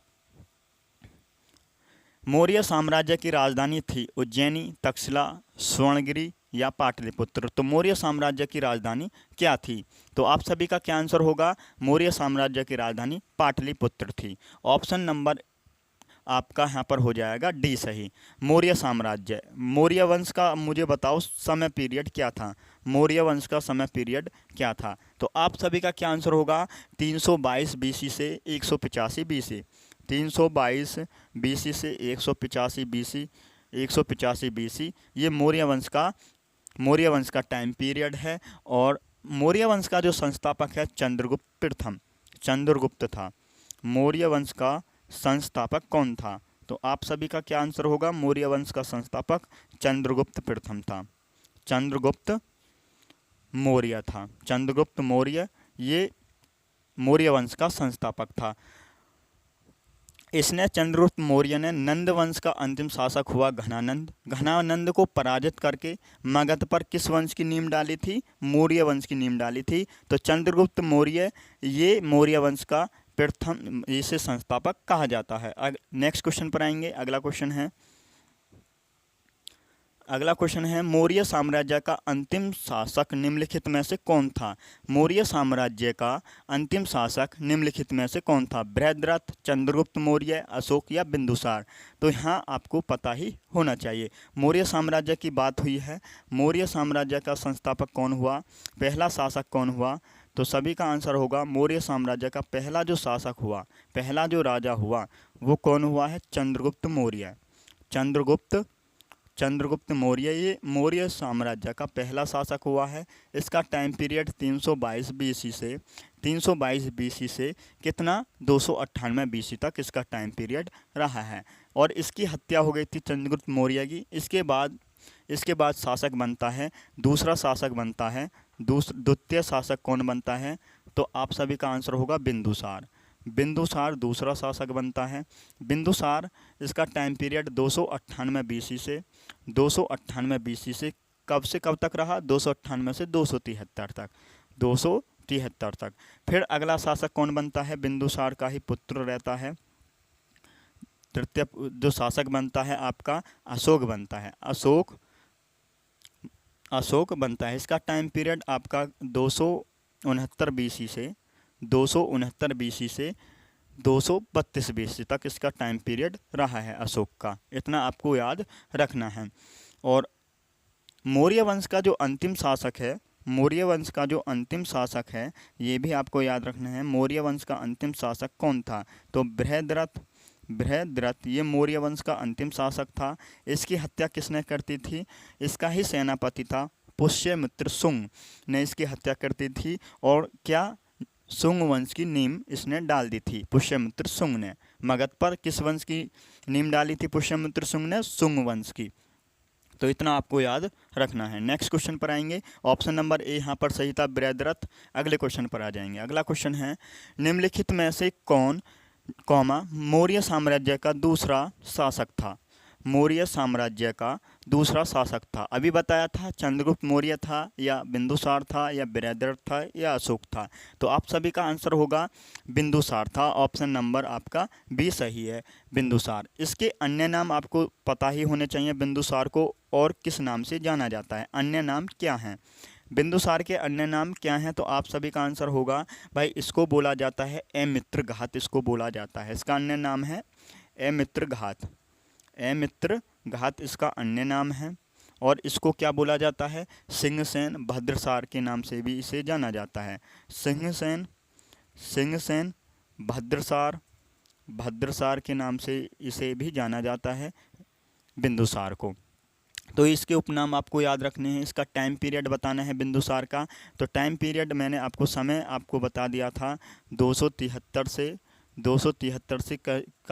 A: मौर्य साम्राज्य की राजधानी थी उज्जैनी, तक्षशिला, स्वर्णगिरी या पाटलिपुत्र? तो मौर्य साम्राज्य की राजधानी क्या थी? तो आप सभी का क्या आंसर होगा? मौर्य साम्राज्य की राजधानी पाटलिपुत्र थी। ऑप्शन नंबर आपका यहाँ पर हो जाएगा डी सही, मौर्य साम्राज्य। मौर्य वंश का मुझे बताओ समय पीरियड क्या था? मौर्य वंश का समय पीरियड क्या था? तो आप सभी का क्या आंसर होगा? 322 बीसी से 185 बीसी। 322 बीसी से 185 बीसी, 185 बीसी ये मौर्य वंश का टाइम पीरियड है। और मौर्य वंश का जो संस्थापक है चंद्रगुप्त प्रथम, चंद्रगुप्त था। मौर्य वंश का संस्थापक कौन था? तो आप सभी का क्या आंसर होगा? मौर्य वंश का संस्थापक चंद्रगुप्त प्रथम था, चंद्रगुप्त मौर्य था। चंद्रगुप्त मौर्य ये मौर्य वंश का संस्थापक था। इसने चंद्रगुप्त मौर्य ने नंद वंश का अंतिम शासक हुआ घनानंद को पराजित करके मगध पर किस वंश की नींव डाली थी? मौर्य वंश की नींव डाली थी। तो चंद्रगुप्त मौर्य ये मौर्य वंश का प्रथम इसे संस्थापक कहा जाता है। नेक्स्ट क्वेश्चन पर आएंगे। अगला क्वेश्चन है मौर्य साम्राज्य का अंतिम शासक निम्नलिखित में से कौन था? मौर्य साम्राज्य का अंतिम शासक निम्नलिखित में से कौन था? बृहद्रथ, चंद्रगुप्त मौर्य, अशोक या बिंदुसार? तो यहाँ आपको पता ही होना चाहिए। मौर्य साम्राज्य की बात हुई है, मौर्य साम्राज्य का संस्थापक कौन हुआ, पहला शासक कौन हुआ? तो सभी का आंसर होगा मौर्य साम्राज्य का पहला जो शासक हुआ, पहला जो राजा हुआ वो कौन हुआ है? चंद्रगुप्त मौर्य। चंद्रगुप्त मौर्य ये मौर्य साम्राज्य का पहला शासक हुआ है। इसका टाइम पीरियड 322 बीसी से कितना 298 बीसी तक इसका टाइम पीरियड रहा है। और इसकी हत्या हो गई थी चंद्रगुप्त मौर्य की। इसके बाद शासक बनता है, दूसरा शासक बनता है, द्वितीय शासक कौन बनता है? तो आप सभी का आंसर होगा बिंदुसार। बिंदुसार दूसरा शासक बनता है। बिंदुसार इसका टाइम पीरियड 298 बीसी से कब से कब तक रहा? 298 से 273 तक, 273 तक। फिर अगला शासक कौन बनता है? बिंदुसार का ही पुत्र रहता है। तृतीय जो शासक बनता है आपका अशोक बनता है। अशोक बनता है। इसका टाइम पीरियड आपका 269 बीसी से 232 बीसी तक इसका टाइम पीरियड रहा है अशोक का। इतना आपको याद रखना है। और मौर्य वंश का जो अंतिम शासक है ये भी आपको याद रखना है। मौर्य वंश का अंतिम शासक कौन था? तो बृहद्रथ ये मौर्य वंश का अंतिम शासक था। इसकी हत्या किसने करती थी? इसका ही सेनापति था पुष्यमित्र शुंग ने इसकी हत्या करती थी। और क्या शुंग वंश की नींव इसने डाल दी थी पुष्यमित्र शुंग ने। मगध पर किस वंश की नींव डाली थी पुष्यमित्र शुंग ने? शुंग वंश की। तो इतना आपको याद रखना है। नेक्स्ट क्वेश्चन पर आएंगे। ऑप्शन नंबर ए यहाँ पर सही था, बृहद्रथ। अगले क्वेश्चन पर आ जाएंगे। अगला क्वेश्चन है, निम्नलिखित में से कौन मौर्य साम्राज्य का दूसरा शासक था? मौर्य साम्राज्य का दूसरा शासक था। अभी बताया था चंद्रगुप्त मौर्य था, या बिंदुसार था, या बृहद्रथ था, या अशोक था। तो आप सभी का आंसर होगा बिंदुसार था। ऑप्शन नंबर आपका बी सही है, बिंदुसार। इसके अन्य नाम आपको पता ही होने चाहिए बिंदुसार को, और किस नाम से जाना जाता है, अन्य नाम क्या हैं। बिंदुसार के अन्य नाम क्या हैं? तो आप सभी का आंसर होगा भाई, इसको बोला जाता है अमित्र घात, इसको बोला जाता है। इसका अन्य नाम है अमित्र घात। अमित्र घात इसका अन्य नाम है। और इसको क्या बोला जाता है? सिंहसेन भद्रसार के नाम से भी इसे जाना जाता है। सिंहसेन भद्रसार के नाम से इसे भी जाना जाता है बिंदुसार को। तो इसके उपनाम आपको याद रखने हैं। इसका टाइम पीरियड बताना है बिंदुसार का। तो टाइम पीरियड मैंने आपको समय आपको बता दिया था, 273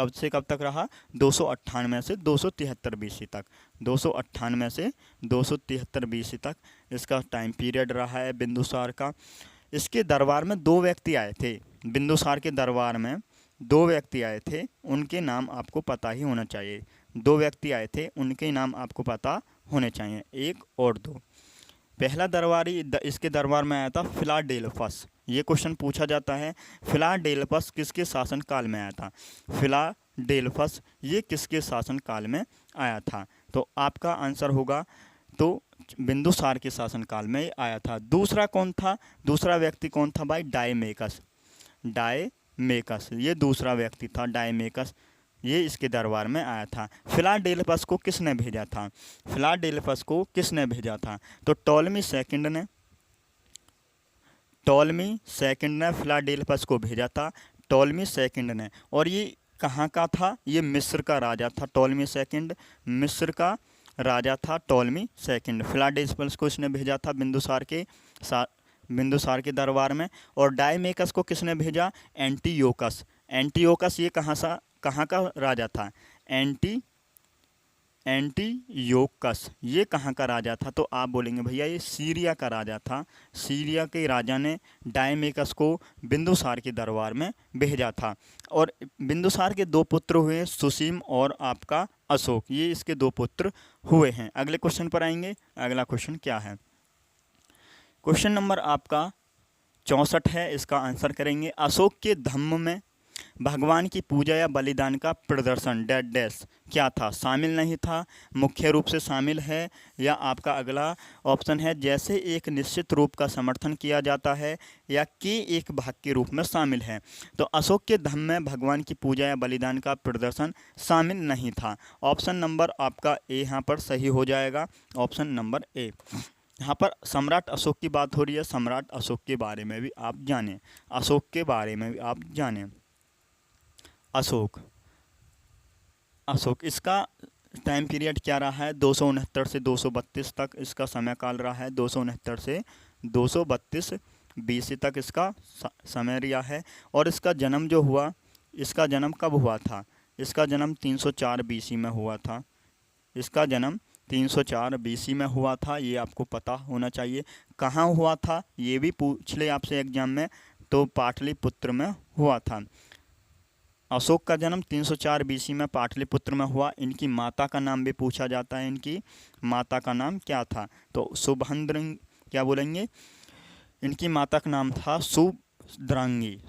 A: से कब तक रहा? 298 से 273 BC तक। 298 से 273 BC तक इसका टाइम पीरियड रहा है बिंदुसार का। इसके दरबार में दो व्यक्ति आए थे। बिंदुसार के दरबार में दो व्यक्ति आए थे, उनके नाम आपको पता ही होना चाहिए। दो व्यक्ति आए थे, उनके नाम आपको पता होने चाहिए, एक और दो। पहला दरबारी इसके दरबार में आया था फिलाडेल्फस। ये क्वेश्चन पूछा जाता है, फिलाडेल्फस किसके शासन काल में आया था? फिलाडेल्फस ये किसके शासन काल में आया था? तो आपका आंसर होगा तो बिंदुसार के शासन काल में आया था। दूसरा कौन था? दूसरा व्यक्ति कौन था भाई? डायमेकस ये दूसरा व्यक्ति था, डायमेकस। ये इसके दरबार में आया था। फिलाडेल्फस को किसने भेजा था? फिलाडेल्फस को किसने भेजा था? तो टॉलमी सेकंड ने फिलाडेल्फस को भेजा था, टॉलमी सेकंड ने। और ये कहाँ का था? ये मिस्र का राजा था टॉलमी सेकंड, मिस्र का राजा था टॉलमी सेकंड। फिलाडेल्फस को इसने भेजा था बिंदुसार के दरबार में। और डायमेकस को किसने भेजा? एंटियोकस ये कहाँ का राजा था? एंटियोकस ये कहाँ का राजा था? तो आप बोलेंगे भैया ये सीरिया का राजा था। सीरिया के राजा ने डायमेकस को बिंदुसार के दरबार में भेजा था। और बिंदुसार के दो पुत्र हुए, सुसीम और आपका अशोक, ये इसके दो पुत्र हुए हैं। अगले क्वेश्चन पर आएंगे। अगला क्वेश्चन क्या है? क्वेश्चन नंबर आपका 64 है, इसका आंसर करेंगे। अशोक के धम्म में भगवान की पूजा या बलिदान का प्रदर्शन डैश क्या था? शामिल नहीं था, मुख्य रूप से शामिल है, या आपका अगला ऑप्शन है जैसे एक निश्चित रूप का समर्थन किया जाता है, या के एक भाग के रूप में शामिल है। तो अशोक के धम्म में भगवान की पूजा या बलिदान का प्रदर्शन शामिल नहीं था। ऑप्शन नंबर आपका ए यहाँ पर सही हो जाएगा, ऑप्शन नंबर ए। यहाँ पर सम्राट अशोक की बात हो रही है, सम्राट अशोक के बारे में भी आप जानें, अशोक के बारे में भी आप जानें। अशोक इसका टाइम पीरियड क्या रहा है? 269 से 232 तक इसका समय काल रहा है। 269 से 232 BC तक इसका समय रहा है। और इसका जन्म जो हुआ, इसका जन्म कब हुआ था? इसका जन्म 304 BC में हुआ था। इसका जन्म 304 BC में हुआ था, ये आपको पता होना चाहिए। कहाँ हुआ था ये भी पूछ ले आपसे एग्जाम में, तो पाटलिपुत्र में हुआ था। अशोक का जन्म 304 BC में पाटलिपुत्र में हुआ। इनकी माता का नाम भी पूछा जाता है, इनकी माता का नाम क्या था? तो शुभद्रांगी, क्या बोलेंगे? इनकी माता का नाम था शुभद्रांगी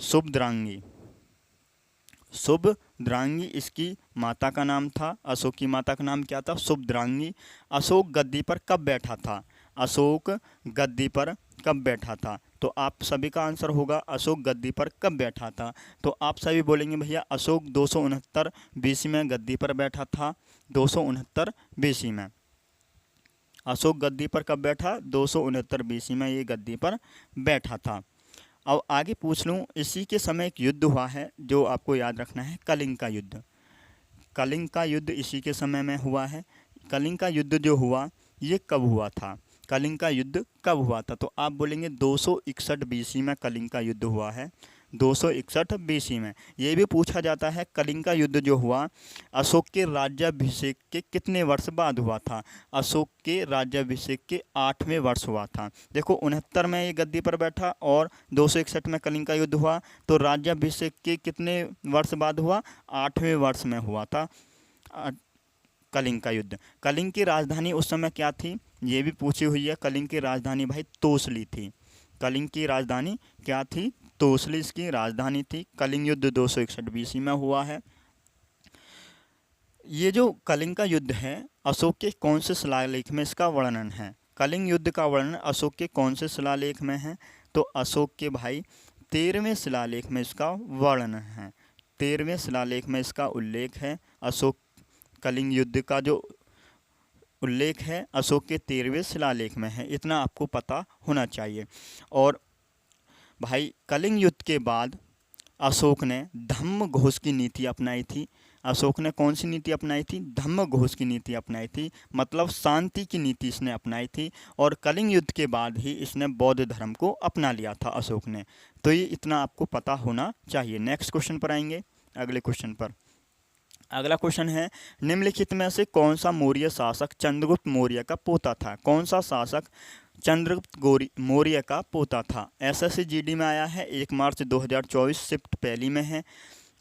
A: इसकी माता का नाम था। अशोक की माता का नाम क्या था? शुभद्रांगी। अशोक गद्दी पर कब बैठा था? अशोक गद्दी पर कब बैठा था? तो आप सभी का आंसर होगा अशोक गद्दी पर कब बैठा था। तो आप सभी बोलेंगे भैया अशोक 269 BC में गद्दी पर बैठा था। 269 BC में अशोक गद्दी पर कब बैठा? 269 BC में ये गद्दी पर बैठा था। अब आगे पूछ लूँ, इसी के समय एक युद्ध हुआ है जो आपको याद रखना है, कलिंग का युद्ध। कलिंग का युद्ध इसी के समय में हुआ है। कलिंग का युद्ध जो हुआ ये कब हुआ था? कलिंग का युद्ध कब हुआ था? तो आप बोलेंगे 261 बीसी में कलिंग का युद्ध हुआ है। 261 बीसी में। ये भी पूछा जाता है कलिंग का युद्ध जो हुआ अशोक के राज्याभिषेक के कितने वर्ष बाद हुआ था? अशोक के राज्याभिषेक के 8वें वर्ष हुआ था। देखो 69 में ये गद्दी पर बैठा और 261 में कलिंग का युद्ध हुआ, तो राज्याभिषेक के कितने वर्ष बाद हुआ? 8वें वर्ष में हुआ था कलिंग का युद्ध। कलिंग की राजधानी उस समय क्या थी? ये भी पूछी हुई है। कलिंग की राजधानी भाई तोसली थी। कलिंग की राजधानी क्या थी? तोसली इसकी राजधानी थी। कलिंग युद्ध 261 बीसी में हुआ है। ये जो कलिंग का युद्ध है अशोक के कौन से शिलालेख में इसका वर्णन है? कलिंग युद्ध का वर्णन अशोक के कौन से शिलालेख में है? तो अशोक के भाई 13वें शिलालेख में इसका वर्णन है। 13वें शिलालेख में इसका उल्लेख है। अशोक कलिंग युद्ध का जो उल्लेख है अशोक के 13वें शिलालेख में है। इतना आपको पता होना चाहिए। और भाई कलिंग युद्ध के बाद अशोक ने धम्म घोष की नीति अपनाई थी। अशोक ने कौन सी नीति अपनाई थी? धम्म घोष की नीति अपनाई थी, मतलब शांति की नीति इसने अपनाई थी। और कलिंग युद्ध के बाद ही इसने बौद्ध धर्म को अपना लिया था अशोक ने। तो ये इतना आपको पता होना चाहिए। नेक्स्ट क्वेश्चन पर आएंगे, अगले क्वेश्चन पर। अगला क्वेश्चन है निम्नलिखित में से कौन सा मौर्य शासक चंद्रगुप्त मौर्य का पोता था? कौन सा शासक चंद्रगुप्त मौर्य का पोता था? एसएससी जीडी में आया है 1 मार्च 2024 शिफ्ट पहली में है।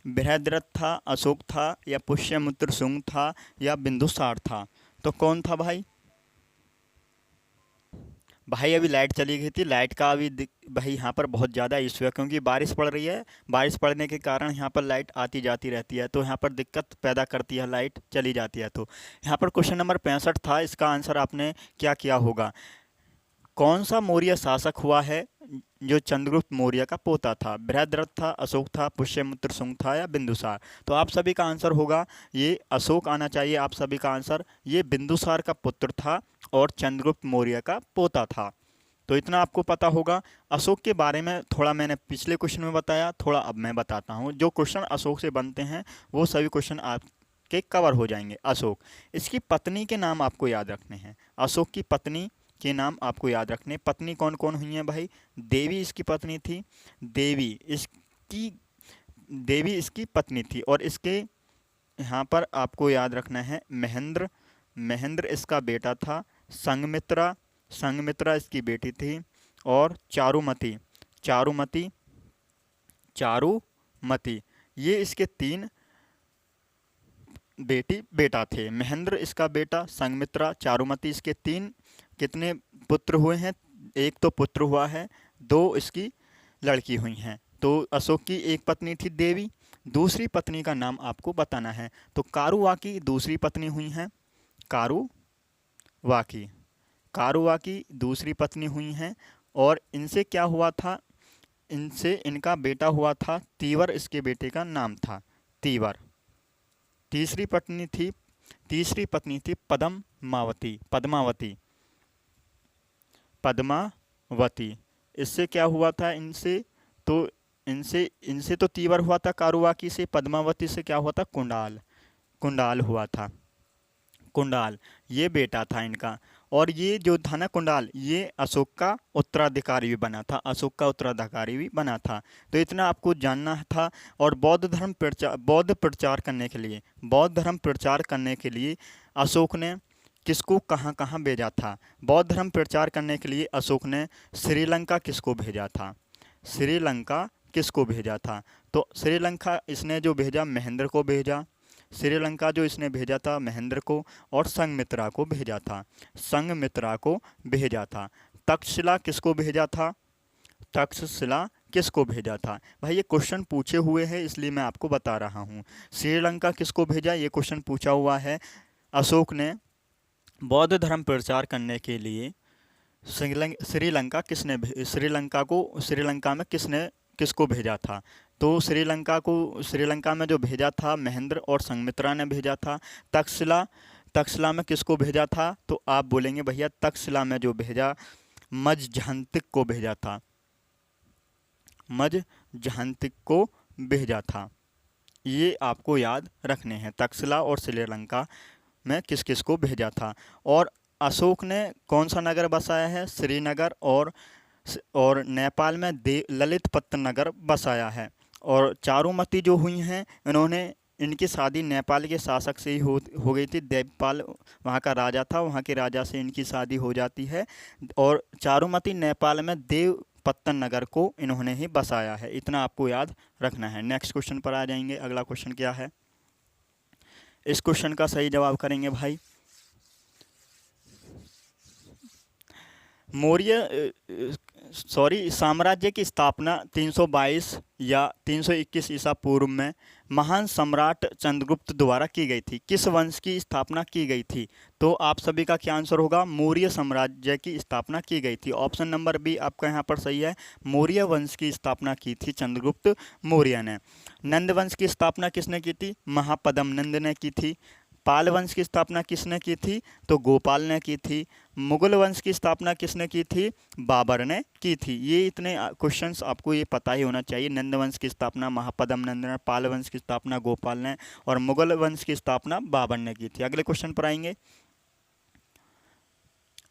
A: बृहद्रथ था, अशोक था, या पुष्यमित्र शुंग था, या बिंदुसार था? तो कौन था भाई? भाई अभी लाइट चली गई थी। लाइट का अभी भाई यहाँ पर बहुत ज़्यादा इशू है क्योंकि बारिश पड़ रही है। बारिश पड़ने के कारण यहाँ पर लाइट आती जाती रहती है, तो यहाँ पर दिक्कत पैदा करती है, लाइट चली जाती है। तो यहाँ पर क्वेश्चन नंबर 65 था। इसका आंसर आपने क्या किया होगा? कौन सा मौर्य शासक हुआ है जो चंद्रगुप्त मौर्य का पोता था? बृहद्रथ था, अशोक था, पुष्यमित्र शुंग था, या बिंदुसार? तो आप सभी का आंसर होगा ये अशोक आना चाहिए। आप सभी का आंसर ये बिंदुसार का पुत्र था और चंद्रगुप्त मौर्य का पोता था। तो इतना आपको पता होगा। अशोक के बारे में थोड़ा मैंने पिछले क्वेश्चन में बताया, थोड़ा अब मैं बताता हूँ। जो क्वेश्चन अशोक से बनते हैं वो सभी क्वेश्चन आपके कवर हो जाएंगे। अशोक, इसकी पत्नी के नाम आपको याद रखने हैं। अशोक की पत्नी के नाम आपको याद रखने। पत्नी कौन कौन हुई हैं भाई? देवी इसकी पत्नी थी। देवी इसकी पत्नी थी। और इसके यहाँ पर आपको याद रखना है महेंद्र। महेंद्र इसका बेटा था। संघमित्रा इसकी बेटी थी। और चारुमती ये इसके 3 बेटा थे। महेंद्र इसका बेटा, संघमित्रा, चारुमती, इसके 3 कितने पुत्र हुए हैं? 1 तो पुत्र हुआ है, 2 इसकी लड़की हुई हैं। तो अशोक की एक पत्नी थी देवी। दूसरी पत्नी का नाम आपको बताना है। तो कारुवाकी दूसरी पत्नी हुई हैं। कारुवाकी दूसरी पत्नी हुई हैं। और इनसे क्या हुआ था? इनका बेटा हुआ था तीवर। इसके बेटे का नाम था तीवर। तीसरी पत्नी थी पद्मावती। इससे क्या हुआ था? इनसे तो तीवर हुआ था कारुवाकी से। पद्मावती से क्या हुआ था? कुंडाल हुआ था। कुंडाल ये बेटा था इनका। और ये जो था ना कुंडाल, ये अशोक का उत्तराधिकारी भी बना था। तो इतना आपको जानना था। और बौद्ध धर्म प्रचार करने के लिए अशोक ने किसको कहाँ कहाँ भेजा था? बौद्ध धर्म प्रचार करने के लिए अशोक ने श्रीलंका किसको भेजा था? तो श्रीलंका इसने जो भेजा महेंद्र को भेजा। श्रीलंका जो इसने भेजा था महेंद्र को। और संघमित्रा को भेजा था। तक्षशिला किसको भेजा था? भाई ये क्वेश्चन पूछे हुए हैं इसलिए मैं आपको बता रहा हूँ। श्रीलंका किसको भेजा, ये क्वेश्चन पूछा हुआ है। अशोक ने बौद्ध धर्म प्रचार करने के लिए श्रीलंका में किसको भेजा था? तो श्रीलंका में जो भेजा था महेंद्र और संघमित्रा ने भेजा था। तक्षशिला में किसको भेजा था? तो आप बोलेंगे भैया तक्षशिला में जो भेजा मज्झंतिक को भेजा था। ये आपको याद रखने हैं, तक्षशिला और श्रीलंका में किस किस को भेजा था। और अशोक ने कौन सा नगर बसाया है, श्रीनगर, और नेपाल में ललितपत नगर बसाया है। और चारुमती जो हुई हैं, इन्होंने इनकी शादी नेपाल के शासक से ही हो गई थी। देवपाल वहाँ का राजा था, वहाँ के राजा से इनकी शादी हो जाती है। और चारुमती नेपाल में देवपत्तन नगर को इन्होंने ही बसाया है। इतना आपको याद रखना है। नेक्स्ट क्वेश्चन पर आ जाएंगे। अगला क्वेश्चन क्या है, इस क्वेश्चन का सही जवाब करेंगे भाई। मौर्य साम्राज्य की स्थापना 322 या 321 ईसा पूर्व में महान सम्राट चंद्रगुप्त द्वारा की गई थी। किस वंश की स्थापना की गई थी? तो आप सभी का क्या आंसर होगा, मौर्य साम्राज्य की स्थापना की गई थी। ऑप्शन नंबर बी आपका यहाँ पर सही है। मौर्य वंश की स्थापना की थी चंद्रगुप्त मौर्य ने। नंद वंश की स्थापना किसने की थी? महापद्म नंद ने की थी। पाल वंश की स्थापना किसने की थी? तो गोपाल ने की थी। मुगल वंश की स्थापना किसने की थी? बाबर ने की थी। ये इतने क्वेश्चंस आपको ये पता ही होना चाहिए। नंद वंश की स्थापना महापद्म नंद ने, पाल वंश की स्थापना गोपाल ने, और मुगल वंश की स्थापना बाबर ने की थी। अगले क्वेश्चन पर आएंगे।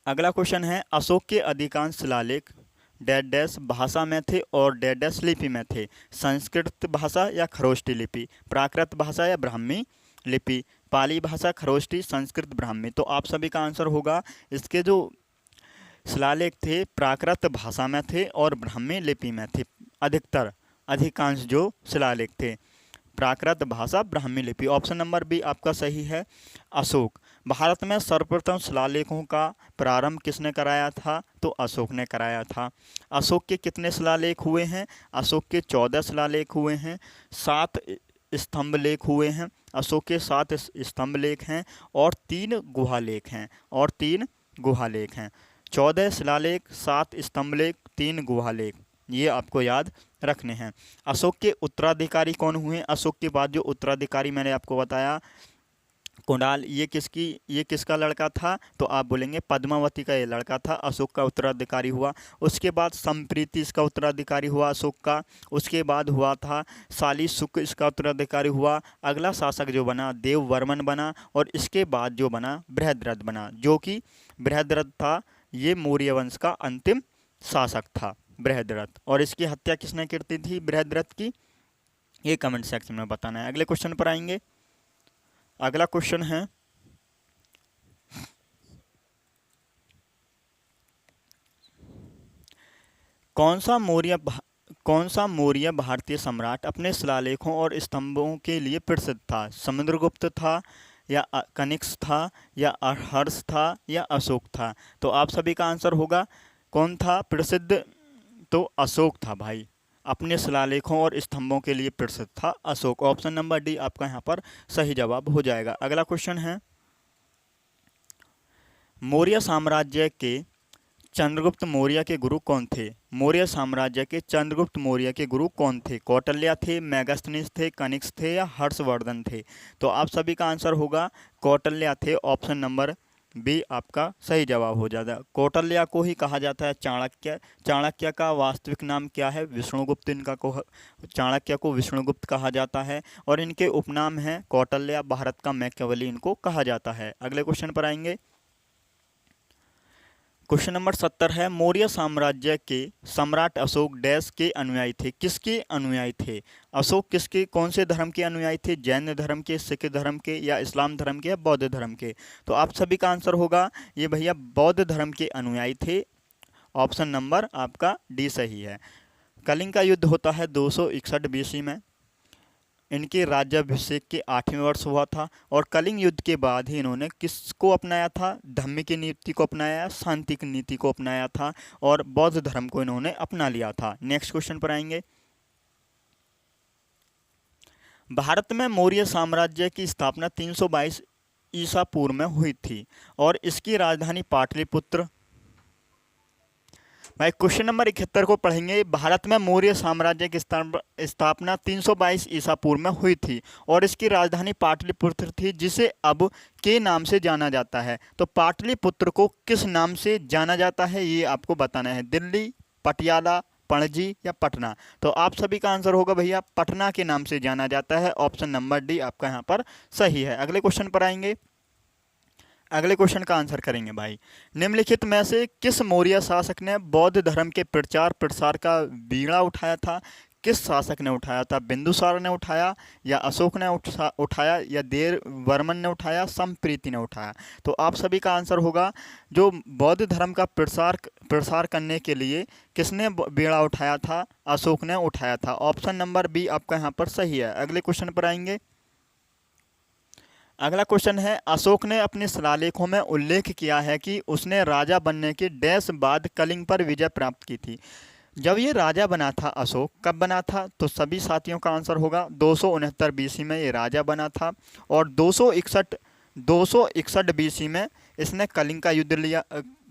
A: अगला क्वेश्चन है, अशोक के अधिकांश शिलालेख डैश डैश भाषा में थे और डैश डैश लिपि में थे। संस्कृत भाषा या खरोष्टी लिपि, प्राकृत भाषा या ब्राह्मी लिपि, पाली भाषा, खरोष्टी, संस्कृत, ब्राह्मी। तो आप सभी का आंसर होगा, इसके जो शिलालेख थे प्राकृत भाषा में थे और ब्राह्मी लिपि में थे। अधिकांश जो शिलालेख थे प्राकृत भाषा, ब्राह्मी लिपि। ऑप्शन नंबर बी आपका सही है। अशोक। भारत में सर्वप्रथम शिलालेखों का प्रारंभ किसने कराया था? तो अशोक ने कराया था। अशोक के कितने शिलालेख हुए हैं? अशोक के 14 शिलालेख हुए हैं। 7 स्तंभ लेख हुए हैं। अशोक के 7 स्तंभ लेख हैं और 3 गुहालेख हैं। 14 शिलालेख, 7 स्तंभ लेख, 3 गुहालेख, ये आपको याद रखने हैं। अशोक के उत्तराधिकारी कौन हुए? अशोक के बाद जो उत्तराधिकारी मैंने आपको बताया कुणाल, ये किसका लड़का था? तो आप बोलेंगे पद्मावती का ये लड़का था, अशोक का उत्तराधिकारी हुआ। उसके बाद संप्रीति इसका उत्तराधिकारी हुआ अशोक का। उसके बाद हुआ था शालीशुक, इसका उत्तराधिकारी हुआ। अगला शासक जो बना देववर्मन बना, और इसके बाद जो बना बृहद्रथ बना, जो कि बृहद्रथ था ये मौर्य वंश का अंतिम शासक था बृहद्रथ। और इसकी हत्या किसने की थी बृहद्रथ की? ये कमेंट सेक्शन में बताना है। अगले क्वेश्चन पर आएंगे। अगला क्वेश्चन है, कौन सा मौर्य भारतीय सम्राट अपने शिलालेखों और स्तंभों के लिए प्रसिद्ध था? समुद्रगुप्त था, या कनिष्क था, या हर्ष था, या अशोक था? तो आप सभी का आंसर होगा कौन था प्रसिद्ध? तो अशोक था भाई। अपने शिलालेखों और स्तंभों के लिए प्रसिद्ध था अशोक। ऑप्शन नंबर डी आपका यहाँ पर सही जवाब हो जाएगा। अगला क्वेश्चन है, मौर्य साम्राज्य के चंद्रगुप्त मौर्य के गुरु कौन थे? मौर्य साम्राज्य के चंद्रगुप्त मौर्य के गुरु कौन थे? कौटिल्य थे, मेगास्थनीज थे, कनिष्क थे, या हर्षवर्धन थे? तो आप सभी का आंसर होगा कौटिल्य थे। ऑप्शन नंबर बी आपका सही जवाब हो जाता है। कौटिल्य को ही कहा जाता है चाणक्य। चाणक्य का वास्तविक नाम क्या है? विष्णुगुप्त। चाणक्य को विष्णुगुप्त कहा जाता है, और इनके उपनाम हैं कौटिल्य, भारत का मैकियावेली इनको कहा जाता है। अगले क्वेश्चन पर आएंगे। क्वेश्चन नंबर 70 है, मौर्य साम्राज्य के सम्राट अशोक डैश के अनुयायी थे? किसके अनुयायी थे? अशोक कौन से धर्म के अनुयायी थे? जैन धर्म के, सिख धर्म के, या इस्लाम धर्म के, या बौद्ध धर्म के? तो आप सभी का आंसर होगा ये भैया बौद्ध धर्म के अनुयायी थे। ऑप्शन नंबर आपका डी सही है। कलिंग का युद्ध होता है 261 BC में। इनके राज्याभिषेक के 8वें वर्ष हुआ था, और कलिंग युद्ध के बाद ही इन्होंने किसको अपनाया था? धम्म की नीति को अपनाया, शांति की नीति को अपनाया था, और बौद्ध धर्म को इन्होंने अपना लिया था। नेक्स्ट क्वेश्चन पर आएंगे। भारत में मौर्य साम्राज्य की स्थापना 322 ईसा पूर्व में हुई थी, और इसकी राजधानी पाटलिपुत्र। भाई क्वेश्चन नंबर 71 को पढ़ेंगे। भारत में मौर्य साम्राज्य की स्थापना 322 ईसा पूर्व में हुई थी, और इसकी राजधानी पाटलिपुत्र थी, जिसे अब के नाम से जाना जाता है। तो पाटलिपुत्र को किस नाम से जाना जाता है ये आपको बताना है। दिल्ली, पटियाला, पणजी या पटना? तो आप सभी का आंसर होगा भैया पटना के नाम से जाना जाता है। ऑप्शन नंबर डी आपका यहाँ पर सही है। अगले क्वेश्चन पर आएंगे। अगले क्वेश्चन का आंसर करेंगे भाई। निम्नलिखित में से किस मौर्य शासक ने बौद्ध धर्म के प्रचार प्रसार का बीड़ा उठाया था? किस शासक ने उठाया था? बिंदुसार ने उठाया, या अशोक ने उठाया, या देव वर्मन ने उठाया, संप्रीति ने उठाया? तो आप सभी का आंसर होगा जो बौद्ध धर्म का प्रसार करने के लिए किसने बीड़ा उठाया था? अशोक ने उठाया था। ऑप्शन नंबर बी आपका यहाँ पर सही है। अगले क्वेश्चन पर आएंगे। अगला क्वेश्चन है, अशोक ने अपने शिलालेखों में उल्लेख किया है कि उसने राजा बनने के डैश बाद कलिंग पर विजय प्राप्त की थी। जब ये राजा बना था अशोक, कब बना था? तो सभी साथियों का आंसर होगा 269 बीसी में ये राजा बना था, और 261 बीसी में इसने कलिंग का युद्ध लिया,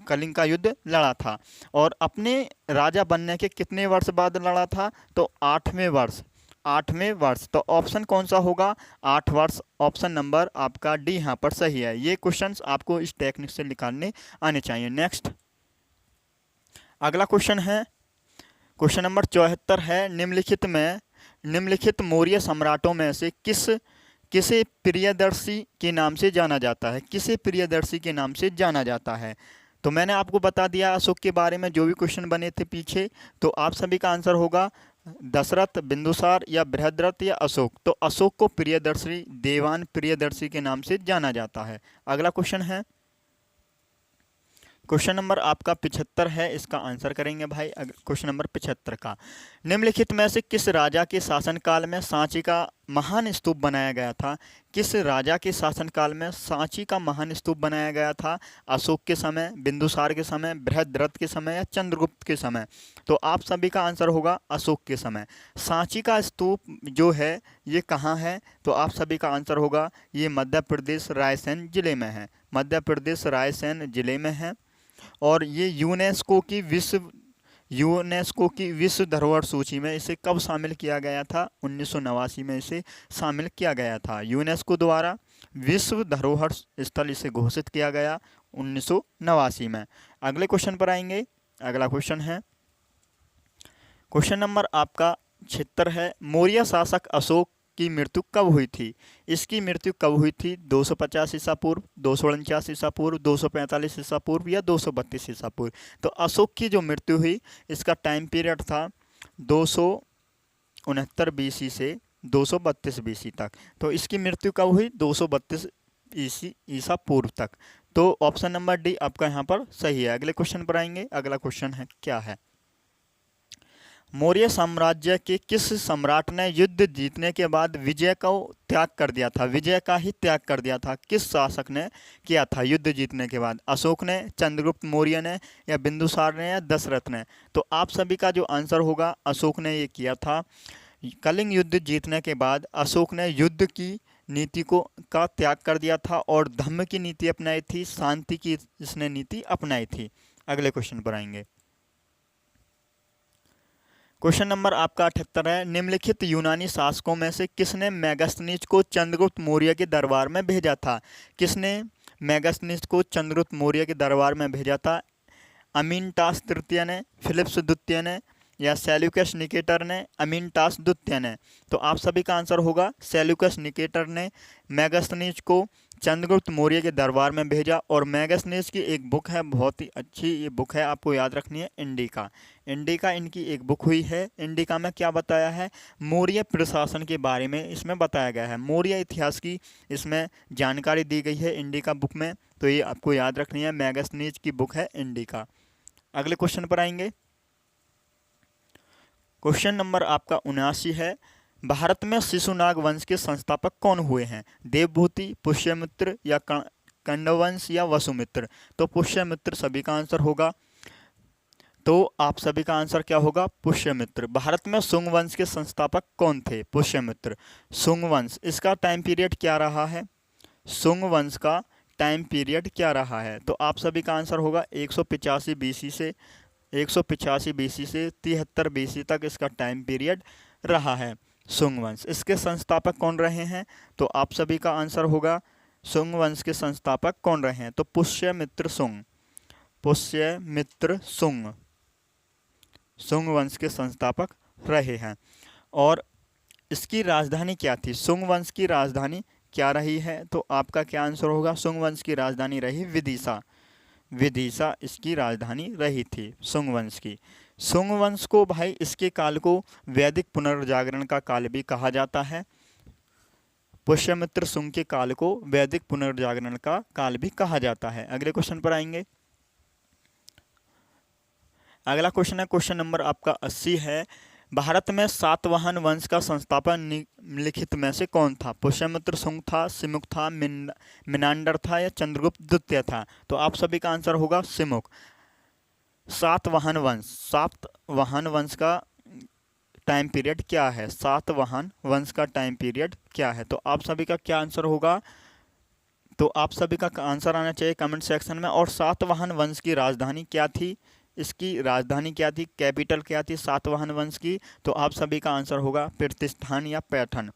A: कलिंग का युद्ध लड़ा था। और अपने राजा बनने के कितने वर्ष बाद लड़ा था? तो 8वें वर्ष। 8वें वर्ष। तो ऑप्शन कौन सा होगा? 8 वर्ष। ऑप्शन नंबर आपका डी यहाँ पर सही है। ये क्वेश्चंस आपको इस टेक्निक से निकालने आने चाहिए। नेक्स्ट अगला क्वेश्चन है, क्वेश्चन नंबर 74 है, निम्नलिखित मौर्य सम्राटों में से किसे प्रियदर्शी के नाम से जाना जाता है? किसे प्रियदर्शी के नाम से जाना जाता है? तो मैंने आपको बता दिया अशोक के बारे में जो भी क्वेश्चन बने थे पीछे। तो आप सभी का आंसर होगा दशरथ, बिंदुसार, या बृहद्रथ, या अशोक। तो अशोक को प्रियदर्शी, देवान प्रियदर्शी के नाम से जाना जाता है। अगला क्वेश्चन है, क्वेश्चन नंबर आपका 75 है, इसका आंसर करेंगे भाई। क्वेश्चन नंबर 75 का, निम्नलिखित में से किस राजा के शासनकाल में सांची का महान स्तूप बनाया गया था? किस राजा के शासनकाल में सांची का महान स्तूप बनाया गया था? अशोक के समय, बिंदुसार के समय, बृहद्रथ के समय, या चंद्रगुप्त के समय? तो आप सभी का आंसर होगा अशोक के समय। सांची का स्तूप जो है ये कहाँ है? तो आप सभी का आंसर होगा ये मध्य प्रदेश रायसेन जिले में है। मध्य प्रदेश रायसेन जिले में है। और ये यूनेस्को की विश्व धरोहर सूची में इसे कब शामिल किया गया था? 1989 में इसे शामिल किया गया था। यूनेस्को द्वारा विश्व धरोहर स्थल इसे घोषित किया गया 1989 में। अगले क्वेश्चन पर आएंगे। अगला क्वेश्चन है, क्वेश्चन नंबर आपका 76 है, मौर्य शासक अशोक की मृत्यु कब हुई थी? इसकी मृत्यु कब हुई थी? 250 ईसा पूर्व, 249 ईसा पूर्व, 245 ईसा पूर्व, या 232 ईसा पूर्व? तो अशोक की जो मृत्यु हुई इसका टाइम पीरियड था 269 बीसी से 232 बीसी तक। तो इसकी मृत्यु कब हुई? 232 ईसा पूर्व तक। तो ऑप्शन नंबर डी आपका यहाँ पर सही है। अगले क्वेश्चन पर आएंगे। अगला क्वेश्चन है क्या है, मौर्य साम्राज्य के किस सम्राट ने युद्ध जीतने के बाद विजय को त्याग कर दिया था? विजय का ही त्याग कर दिया था। किस शासक ने किया था युद्ध जीतने के बाद? अशोक ने, चंद्रगुप्त मौर्य ने, या बिंदुसार ने, या दशरथ ने? तो आप सभी का जो आंसर होगा अशोक ने ये किया था। कलिंग युद्ध जीतने के बाद अशोक ने युद्ध की नीति का त्याग कर दिया था और धम्म की नीति अपनाई थी, शांति की इसने नीति अपनाई थी। अगले क्वेश्चन पर आएंगे। क्वेश्चन नंबर आपका 78 है, निम्नलिखित यूनानी शासकों में से किसने मेगास्थनीज को चंद्रगुप्त मौर्य के दरबार में भेजा था? किसने मेगास्थनीज को चंद्रगुप्त मौर्य के दरबार में भेजा था? अमीनटास तृतीय ने, फिलिप्स द्वितीय ने, या सेल्यूकस निकेटर ने, अमीनटास द्वितीय ने? तो आप सभी का आंसर होगा सेल्यूकस निकेटर ने मेगास्थनीज को चंद्रगुप्त मौर्य के दरबार में भेजा। और मेगास्थनीज की एक बुक है, बहुत ही अच्छी ये बुक है, आपको याद रखनी है, इंडिका। इंडिका इनकी एक बुक हुई है। इंडिका में क्या बताया है? मौर्य प्रशासन के बारे में इसमें बताया गया है, मौर्य इतिहास की इसमें जानकारी दी गई है इंडिका बुक में। तो ये आपको याद रखनी है, मेगास्थनीज की बुक है इंडिका। अगले क्वेश्चन पर आएंगे। क्वेश्चन नंबर आपका 79 है, भारत में शिशुनाग वंश के संस्थापक कौन हुए हैं? देवभूति, पुष्यमित्र, या कंडवंश, या वसुमित्र? तो पुष्यमित्र सभी का आंसर होगा। तो आप सभी का आंसर क्या होगा? पुष्यमित्र। भारत में शुंग वंश के संस्थापक कौन थे? पुष्यमित्र। शुंग वंश, इसका टाइम पीरियड क्या रहा है? शुंग वंश का टाइम पीरियड क्या रहा है? तो आप सभी का आंसर होगा 185 बीसी से 73 बीसी तक इसका टाइम पीरियड रहा है शुंग वंश। इसके संस्थापक कौन रहे हैं? तो आप सभी का आंसर होगा शुंग वंश के संस्थापक कौन रहे हैं? तो पुष्यमित्र शुंग। पुष्यमित्र शुंग। सुंग वंश के संस्थापक रहे हैं। और इसकी राजधानी क्या थी? सुंग वंश की राजधानी क्या रही है? तो आपका क्या आंसर होगा? सुंग वंश की राजधानी रही विदिशा। विदिशा इसकी राजधानी रही थी सुंग वंश की। सुंग वंश को भाई इसके काल को वैदिक पुनर्जागरण का काल भी कहा जाता है। पुष्यमित्र सुंग के काल को वैदिक पुनर्जागरण का काल भी कहा जाता है। अगले क्वेश्चन पर आएंगे। अगला क्वेश्चन है क्वेश्चन नंबर आपका 80 है। भारत में सातवाहन वंश का संस्थापक निम्नलिखित में से कौन था? पुष्यमित्र सुंग था, सिमुक था, मिनांडर था या चंद्रगुप्त द्वितीय था? तो आप सभी का आंसर होगा सिमुक। सातवाहन वंश का टाइम पीरियड क्या है? सातवाहन वंश का टाइम पीरियड क्या है? तो आप सभी का क्या आंसर होगा? तो आप सभी का आंसर आना चाहिए कमेंट सेक्शन में। और सातवाहन वंश की राजधानी क्या थी? इसकी राजधानी क्या थी? कैपिटल क्या थी सातवाहन वंश की? तो आप सभी का आंसर होगा प्रतिष्ठान या पैठन।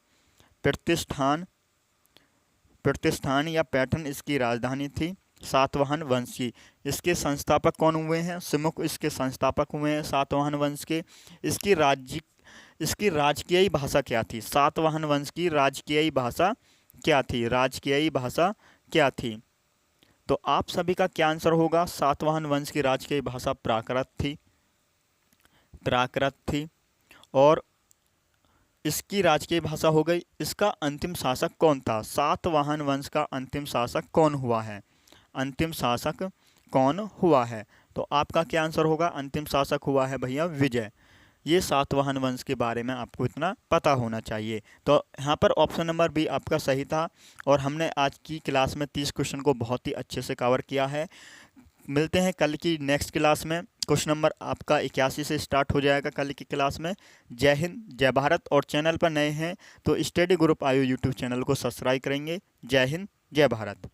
A: प्रतिष्ठान या पैठन इसकी राजधानी थी सातवाहन वंश की। इसके संस्थापक कौन हुए हैं? सिमुक इसके संस्थापक हुए हैं सातवाहन वंश के। इसकी राजकीय भाषा क्या थी? सातवाहन वंश की राजकीय भाषा क्या थी? राजकीय भाषा क्या थी? तो आप सभी का क्या आंसर होगा? सातवाहन वंश की राजकीय भाषा प्राकृत थी। और इसकी राजकीय भाषा हो गई। इसका अंतिम शासक कौन था? सातवाहन वंश का अंतिम शासक कौन हुआ है? अंतिम शासक कौन हुआ है? तो आपका क्या आंसर होगा? अंतिम शासक हुआ है भैया विजय। ये सातवाहन वंश के बारे में आपको इतना पता होना चाहिए। तो यहाँ पर ऑप्शन नंबर बी आपका सही था। और हमने आज की क्लास में 30 क्वेश्चन को बहुत ही अच्छे से कवर किया है। मिलते हैं कल की नेक्स्ट क्लास में। क्वेश्चन नंबर आपका 81 से स्टार्ट हो जाएगा कल की क्लास में। जय हिंद, जय भारत। और चैनल पर नए हैं तो स्टडी ग्रुप आयु यूट्यूब चैनल को सब्सक्राइब करेंगे। जय हिंद, जय भारत।